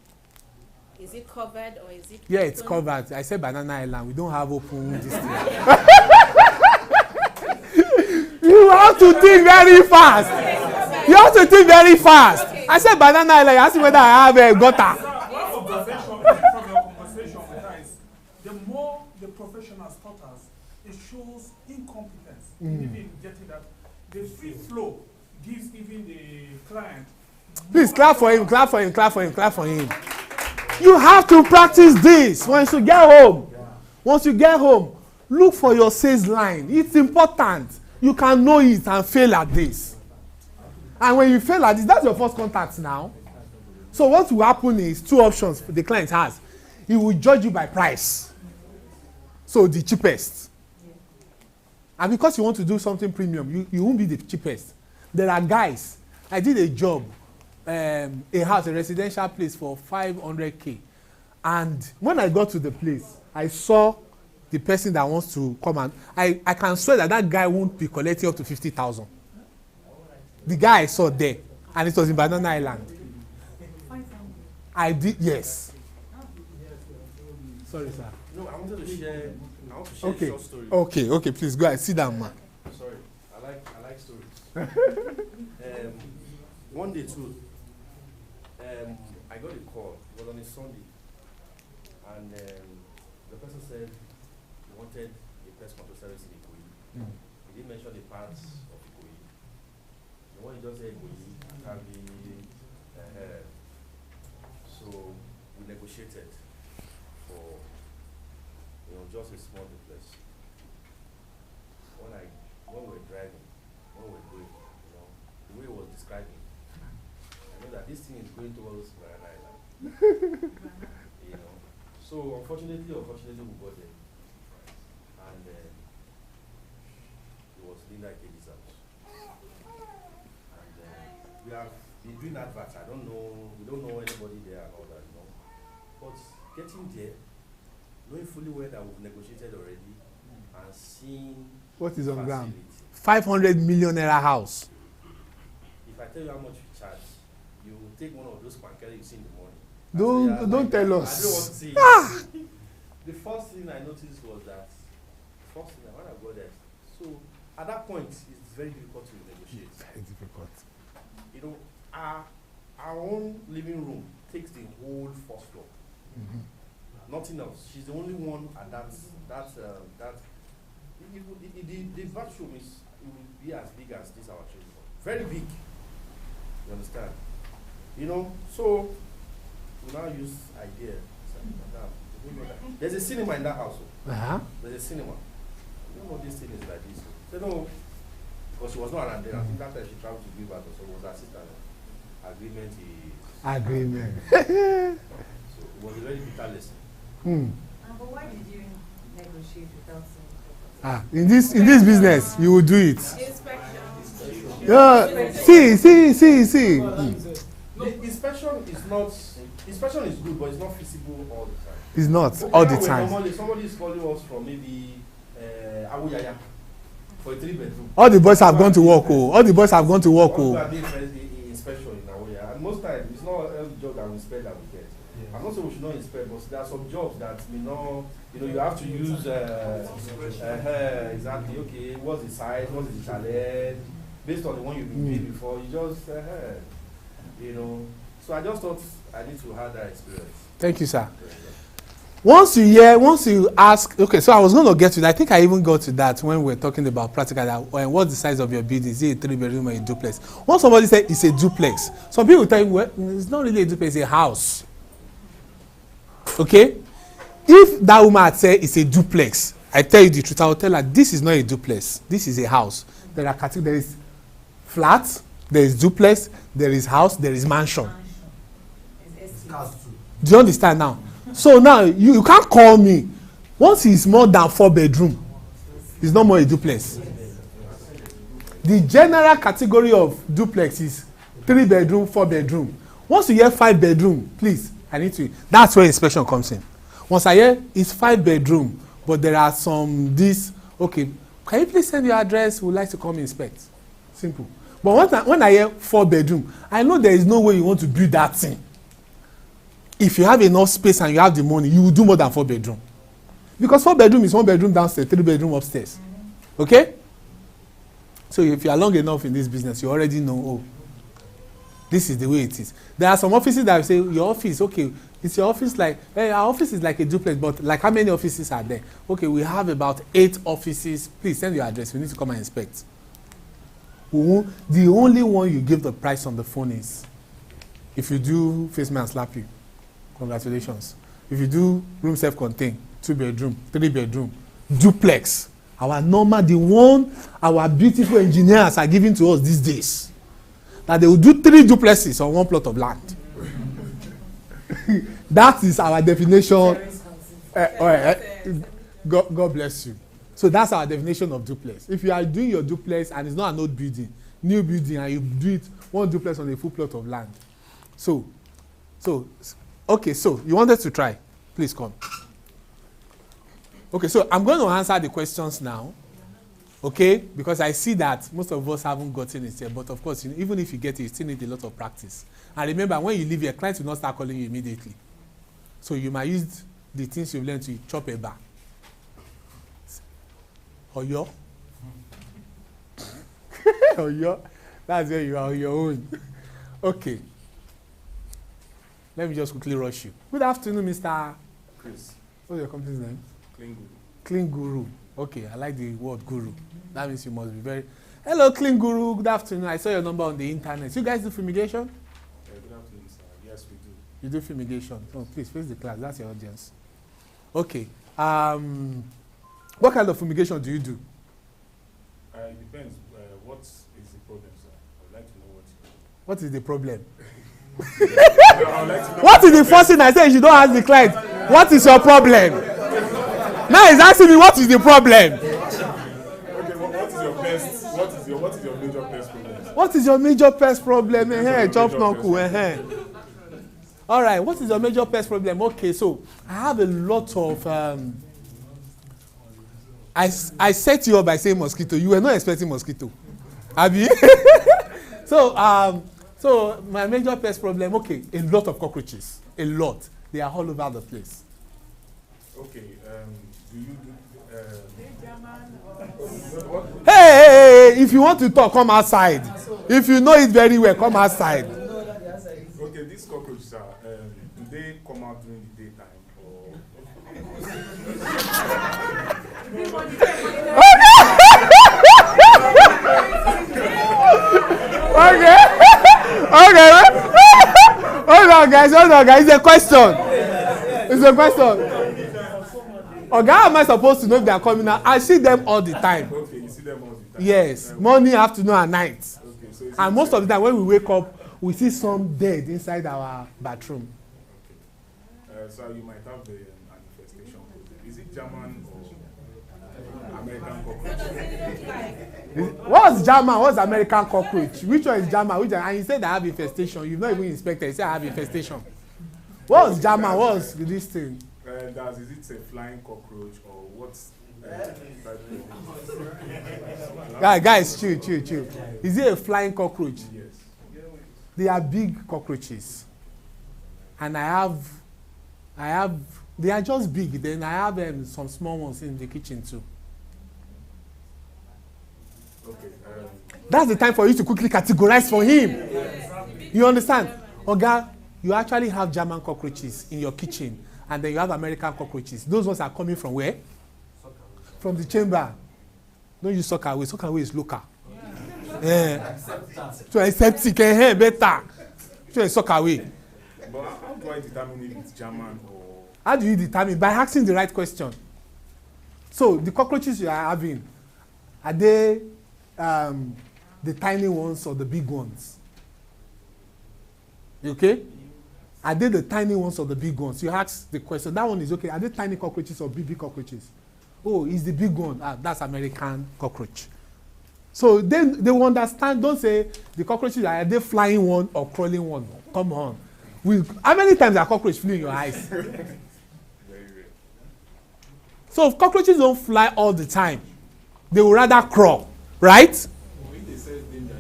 Is it covered or is it? Yeah, it's covered. I said Banana Island. We don't have open this thing. You have to think very fast. You have to think very fast. I said Banana Island. You ask me whether I have a gutter. One observation from your conversation with her is the more the professionals taught us, it shows incompetence in even getting that. The free flow gives even the client. Please clap for him, clap for him, clap for him, clap for him. You have to practice this once you get home. Once you get home, look for your sales line. It's important. You can know it and fail at this. And when you fail at this, that's your first contact now. So what will happen is 2 options the client has. He will judge you by price. So the cheapest. And because you want to do something premium, you won't be the cheapest. There are guys. I did a job, a house, a residential place for 500K. And when I got to the place, I saw the person that wants to come and I can swear that guy won't be collecting up to 50,000. The guy I saw there, and it was in Banana Island. I did, yes. Sorry, sir. No, I wanted to share a short story. Okay, please go ahead. Sit down, man. Sorry, I like stories. One day too, I got a call. It was on a Sunday, and the person said he wanted a pest control service in Ikoyi. He didn't mention the parts of Ikoyi. The one he just said Ikoyi can be. So we negotiated for just a small duplex. When we were driving, when we were going, the way he was describing, I know that this thing is going towards Banana Island. So unfortunately, we got there. And it was Linda Kedi's house. And we have been doing adverts. We don't know anybody there and all that, But getting there, knowing fully well that we've negotiated already and seeing what is on ground. 500 million naira house. If I tell you how much we charge, you will take one of those pancakes you see in the morning. Don't tell us. I don't want to see it. The first thing I noticed was that when I got there, so at that point it's very difficult to negotiate. Very difficult. Our own living room takes the whole first floor. Nothing else. She's the only one at that. The bathroom will be as big as this our children. Very big. You understand? So we now use idea. There's a cinema in that house. Uh-huh. There's a cinema. You don't know this thing is like this. So no, Because she was not around there. I think that time she traveled to give birth, so it was her sister. Agreement is. Agreement. So it was a very bitter lesson. But why did you negotiate without saying? In this business, you will do it. Inspection. Yeah. See. No, inspection is good, but it's not feasible all the time. It's not all the time. Normally, somebody is calling us from maybe Awuyaya for a 3-bedroom. All the boys have gone to work. All the boys have gone to work. We are doing inspection in Awuyaya, and most times it's not every job that we inspect that we get. Yeah. I'm not saying we should not inspect, but there are some jobs that may not. You have to use exactly. Okay, what's the size? What's the challenge? Based on the one you've been paid before, you just So I just thought I need to have that experience. Thank you, sir. Once you ask, okay, so I was going to get to that. I think I even got to that when we were talking about practical, what's the size of your building? Is it a 3-bedroom or a duplex? Once somebody said it's a duplex, some people tell you, well, it's not really a duplex, it's a house. Okay? If that woman had said it's a duplex, I tell you the truth, I will tell her, this is not a duplex, this is a house. There are categories, there is flat, there is duplex, there is house, there is mansion. Do you understand now? So now you can't call me. Once it's more than 4 bedroom, it's no more a duplex. The general category of duplex is 3 bedroom, 4 bedroom. Once you hear 5 bedroom, please, I need to. That's where inspection comes in. Once I hear it's 5 bedroom, but there are some this. Okay, can you please send your address? We'd like to come inspect. Simple. But when I hear 4 bedroom, I know there is no way you want to build that thing. If you have enough space and you have the money, you will do more than 4 bedroom. Because 4 bedroom is 1 bedroom downstairs, 3 bedroom upstairs. Okay? So if you are long enough in this business, you already know, this is the way it is. There are some offices that say, your office, okay, is your office like, our office is like a duplex, but like how many offices are there? Okay, we have about 8 offices. Please send your address. We need to come and inspect. The only one you give the price on the phone is if you do face man slap you. Congratulations. If you do room self-contained, 2 bedroom, 3 bedroom, duplex, our normal, the one our beautiful engineers are giving to us these days, that they will do 3 duplexes on 1 plot of land. That is our definition. God bless you. So that's our definition of duplex. If you are doing your duplex and it's not an old building, new building, and you do it 1 duplex on a full plot of land. Okay, so you wanted to try. Please come. Okay, so I'm going to answer the questions now. Okay, because I see that most of us haven't gotten it yet. But of course, even if you get it, you still need a lot of practice. And remember, when you leave, your client will not start calling you immediately. So you might use the things you've learned to chop a bar. Oyo. Oyo. That's where you are on your own. Okay. Let me just quickly rush you. Good afternoon, Mr. Chris. What's your company's name? Clean Guru. Clean Guru. Okay, I like the word guru. That means you must be very... Hello, Clean Guru. Good afternoon. I saw your number on the internet. You guys do fumigation? Good afternoon, sir. Yes, we do. You do fumigation. Oh, please face the class. That's your audience. Okay. What kind of fumigation do you do? It depends. What is the problem, sir? I'd like to know What is the problem? What is the first thing I say? You don't ask the client. What is your problem? Now he's asking me what is the problem. Okay, what is your pest? What is your major pest problem? What is your major pest problem? Chop knuckle. All right. What is your major pest problem? Okay, so I have a lot of. I set you up by saying mosquito. You were not expecting mosquito, have you? So my major pest problem, okay, a lot of cockroaches, a lot. They are all over the place. Okay, do you Hey, if you want to talk, come outside. If you know it very well, come outside. Okay, these cockroaches are, do they come out during the daytime or? Okay. Hold on, guys. It's a question. Okay, how am I supposed to know if they are coming out? I see them all the time. Okay, you see them all the time. Yes, morning, afternoon, and night. Okay, so And most of the time when we wake up, we see some dead inside our bathroom. Okay. So you might have the manifestation. Is it German or American cockroach? What's German? What's American cockroach? Which one is German? Which one? And you said I have infestation. You've not even inspected. You say I have infestation. What's German? What's this thing? Is it a flying cockroach or what's Guys, chill. Is it a flying cockroach? Yes. They are big cockroaches. And I have, they are just big. Then I have some small ones in the kitchen too. Okay. That's the time for you to quickly categorize for him. You understand? Oga, you actually have German cockroaches in your kitchen, and then you have American cockroaches. Those ones are coming from where? From the chamber. Don't use sock away. Sock away is local. So aseptic, better. So sock away. But how do I determine if it's German or? How do you determine? By asking the right question. So the cockroaches you are having, are they the tiny ones or the big ones? Okay? Are they the tiny ones or the big ones? You ask the question. That one is okay. Are they tiny cockroaches or big cockroaches? Oh, it's the big one. That's American cockroach. So then they will understand. Don't say the cockroaches are they flying one or crawling one. Come on. How many times are cockroaches flew in your eyes? Very rare. So if cockroaches don't fly all the time, they will rather crawl, right? When they sense danger,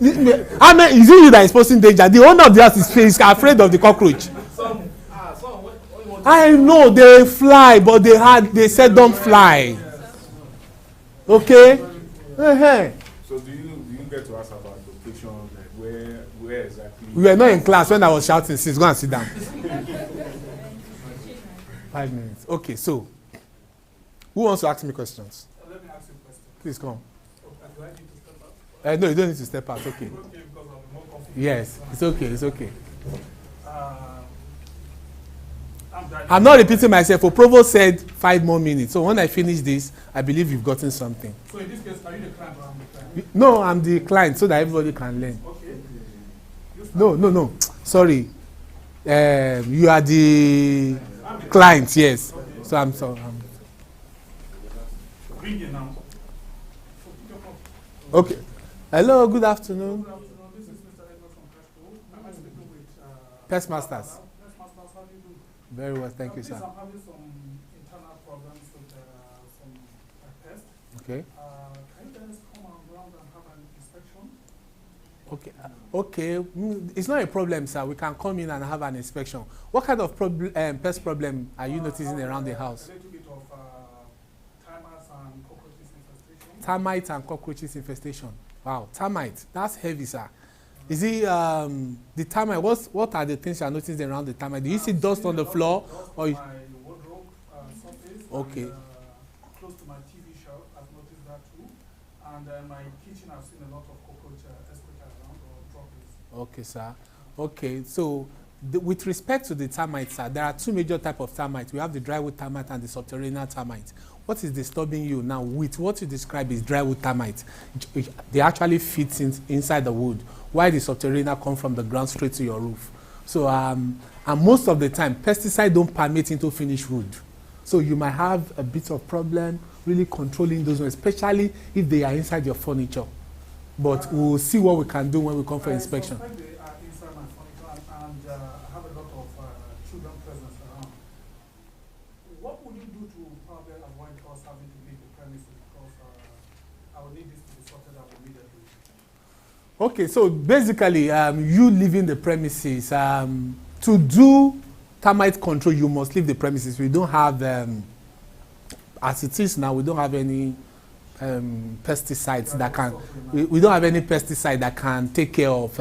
they will fly. How many, is it you that is posting danger? The owner of the house is afraid of the cockroach. I know they fly, but they said don't fly. Okay? So do you get to ask about location, like where exactly? We were not in class when I was shouting. Sis, go and sit down. 5 minutes. Okay, so who wants to ask me questions? Let me ask you a question. Please come. Do I need to step up? No, you don't need to step out. Okay. Okay, because I'll be more confident. Yes, it's okay. It's okay. I'm not repeating myself. For Provost said 5 more minutes. So when I finish this, I believe you've gotten something. So in this case, are you the client or I'm the client? No, I'm the client so that everybody can learn. Okay. No. Sorry. You are the client, yes. So I'm sorry. Bring it now. Okay. Hello, good afternoon. Good afternoon. This is Mr. Edward from Pest. I'm speaking with Pest Masters. Pest Masters, how do you do? Very well, thank you, Please, sir. I'm having some internal problems with some pests. Okay. Can you guys come around and have an inspection? Okay. It's not a problem, sir. We can come in and have an inspection. What kind of pest problem are you noticing around the house? A little bit of termites and cockroaches infestation. Termites and cockroaches infestation. Wow, termites. That's heavy, sir. Is it the termite? What are the things you are noticing around the termite? Do you see dust on the floor? Or my wardrobe surface. Okay. And, close to my TV shelf, I've noticed that too. And my kitchen, I've seen a lot of cockroach excreta around or droppings. Okay, sir. Okay, so with respect to the termites, sir, there are 2 major types of termites. We have the drywood termite and the subterranean termite. What is disturbing you now with what you describe is drywood termite? They actually fit inside the wood, while the subterranean come from the ground straight to your roof. So, and most of the time, pesticides don't permit into finished wood. So you might have a bit of problem really controlling those ones, especially if they are inside your furniture. But we'll see what we can do when we come for inspection. They are inside my furniture and I have a lot of children present around. What would you do to probably avoid us having to leave the premises? Because I will need this to be sorted out immediately. Okay, so basically, you leaving the premises, to do termite control, you must leave the premises. We don't have, as it is now, we don't have any pesticides that can, we don't have any pesticide that can take care of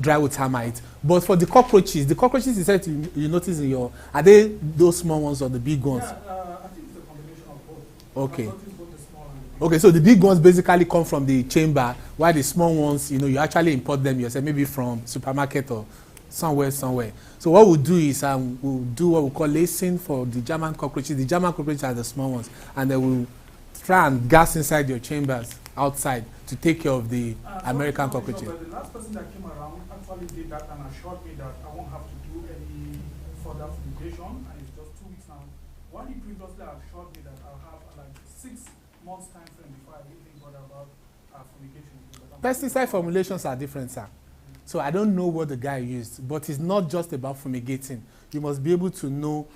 drywood termite. But for the cockroaches you said you notice in your, are they those small ones or the big ones? Yeah, I think it's a combination of both. Okay. I've noticed both the small and the big. Okay, so the big ones basically come from the chamber, while the small ones, you actually import them yourself, maybe from supermarket or somewhere. So what we'll do is we'll do what we call lacing for the German cockroaches. The German cockroaches are the small ones, and then we'll try and gas inside your chambers outside to take care of the American cockroaches. But the last person that came around actually did that and assured me that I won't have to do any further fumigation, and it's just 2 weeks now. When he previously assured me that I'll have like 6 months time frame before I even bother about fumigation. Pesticide formulations are different, sir. So I don't know what the guy used, but it's not just about fumigating. You must be able to know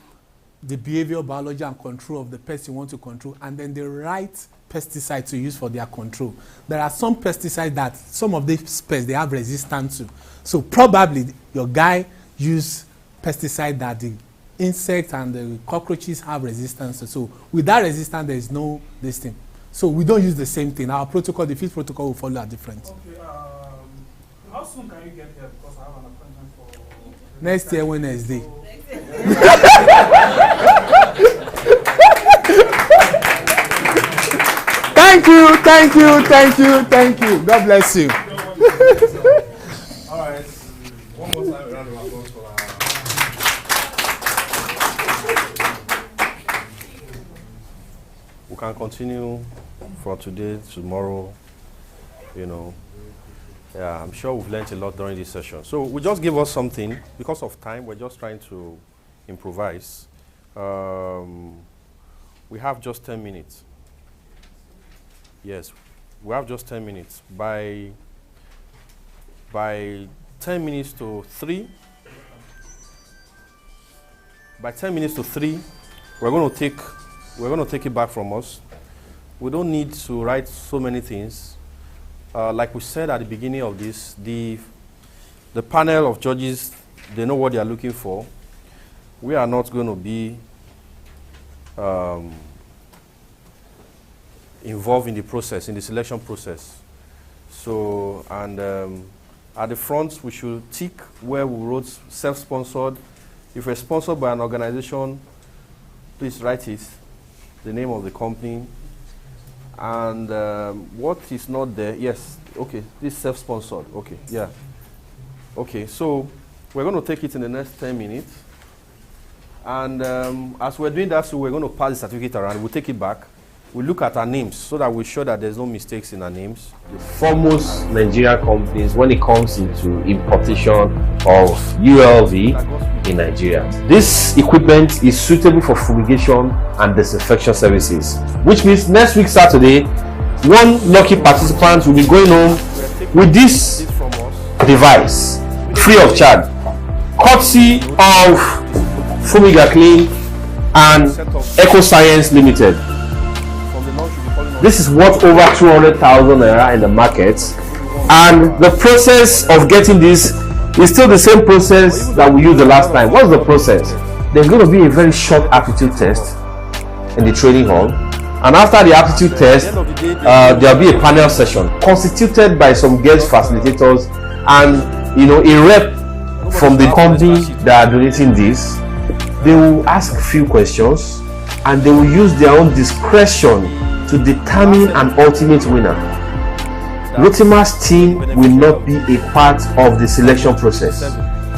the behavioral biology and control of the pest you want to control, and then the right pesticide to use for their control. There are some pesticides that some of these pests they have resistance to. So probably your guy used pesticide that the insects and the cockroaches have resistance to. So with that resistance, there is no this thing. So we don't use the same thing. Our protocol, the field protocol will follow are different. Okay, how soon can you get here? Because I have an appointment for next year Wednesday. Thank you. God bless you. All right. One more time, round of applause for We can continue from today, tomorrow, you know. Yeah, I'm sure we've learned a lot during this session. So we just give us something. Because of time, we're just trying to improvise. We have just 10 minutes. Yes, we have just 10 minutes. By 10 minutes to 3, we're going to take it back from us. We don't need to write so many things. Like we said at the beginning of this, the panel of judges, they know what they are looking for. We are not going to be involved in the process, in the selection process. So, and at the front, we should tick where we wrote self-sponsored. If we're sponsored by an organization, please write it, the name of the company. And what is not there, yes, okay, this self-sponsored, okay, yeah. Okay, so we're going to take it in the next 10 minutes. And as we're doing that, so we're going to pass the certificate around, we'll take it back. We'll look at our names so that we're sure that there's no mistakes in our names. The foremost Nigerian companies when it comes into importation of ULV in Nigeria. This equipment is suitable for fumigation and disinfection services, which means next week Saturday, one lucky participant will be going home with this device free of charge, courtesy of Fumiga Clean and EcoScience Limited. This is worth over 200,000 naira in the market, and the process of getting this is still the same process that we used the last time. What's the process? There's going to be a very short aptitude test in the training hall, and after the aptitude test, there'll be a panel session constituted by some guest facilitators and a rep from the company that are donating this. They will ask a few questions, and they will use their own discretion to determine an ultimate winner. Rotima's team will not be a part of the selection process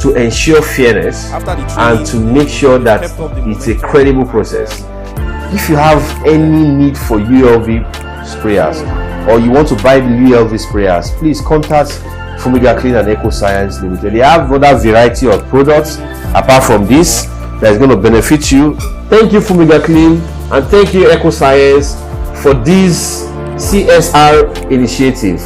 to ensure fairness and to make sure that it's a credible process. If you have any need for ULV sprayers or you want to buy the ULV sprayers, please contact Fumiga Clean and EcoScience Limited. They have other variety of products apart from this that is going to benefit you. Thank you, Fumiga Clean, and thank you, EcoScience, for this CSR initiative.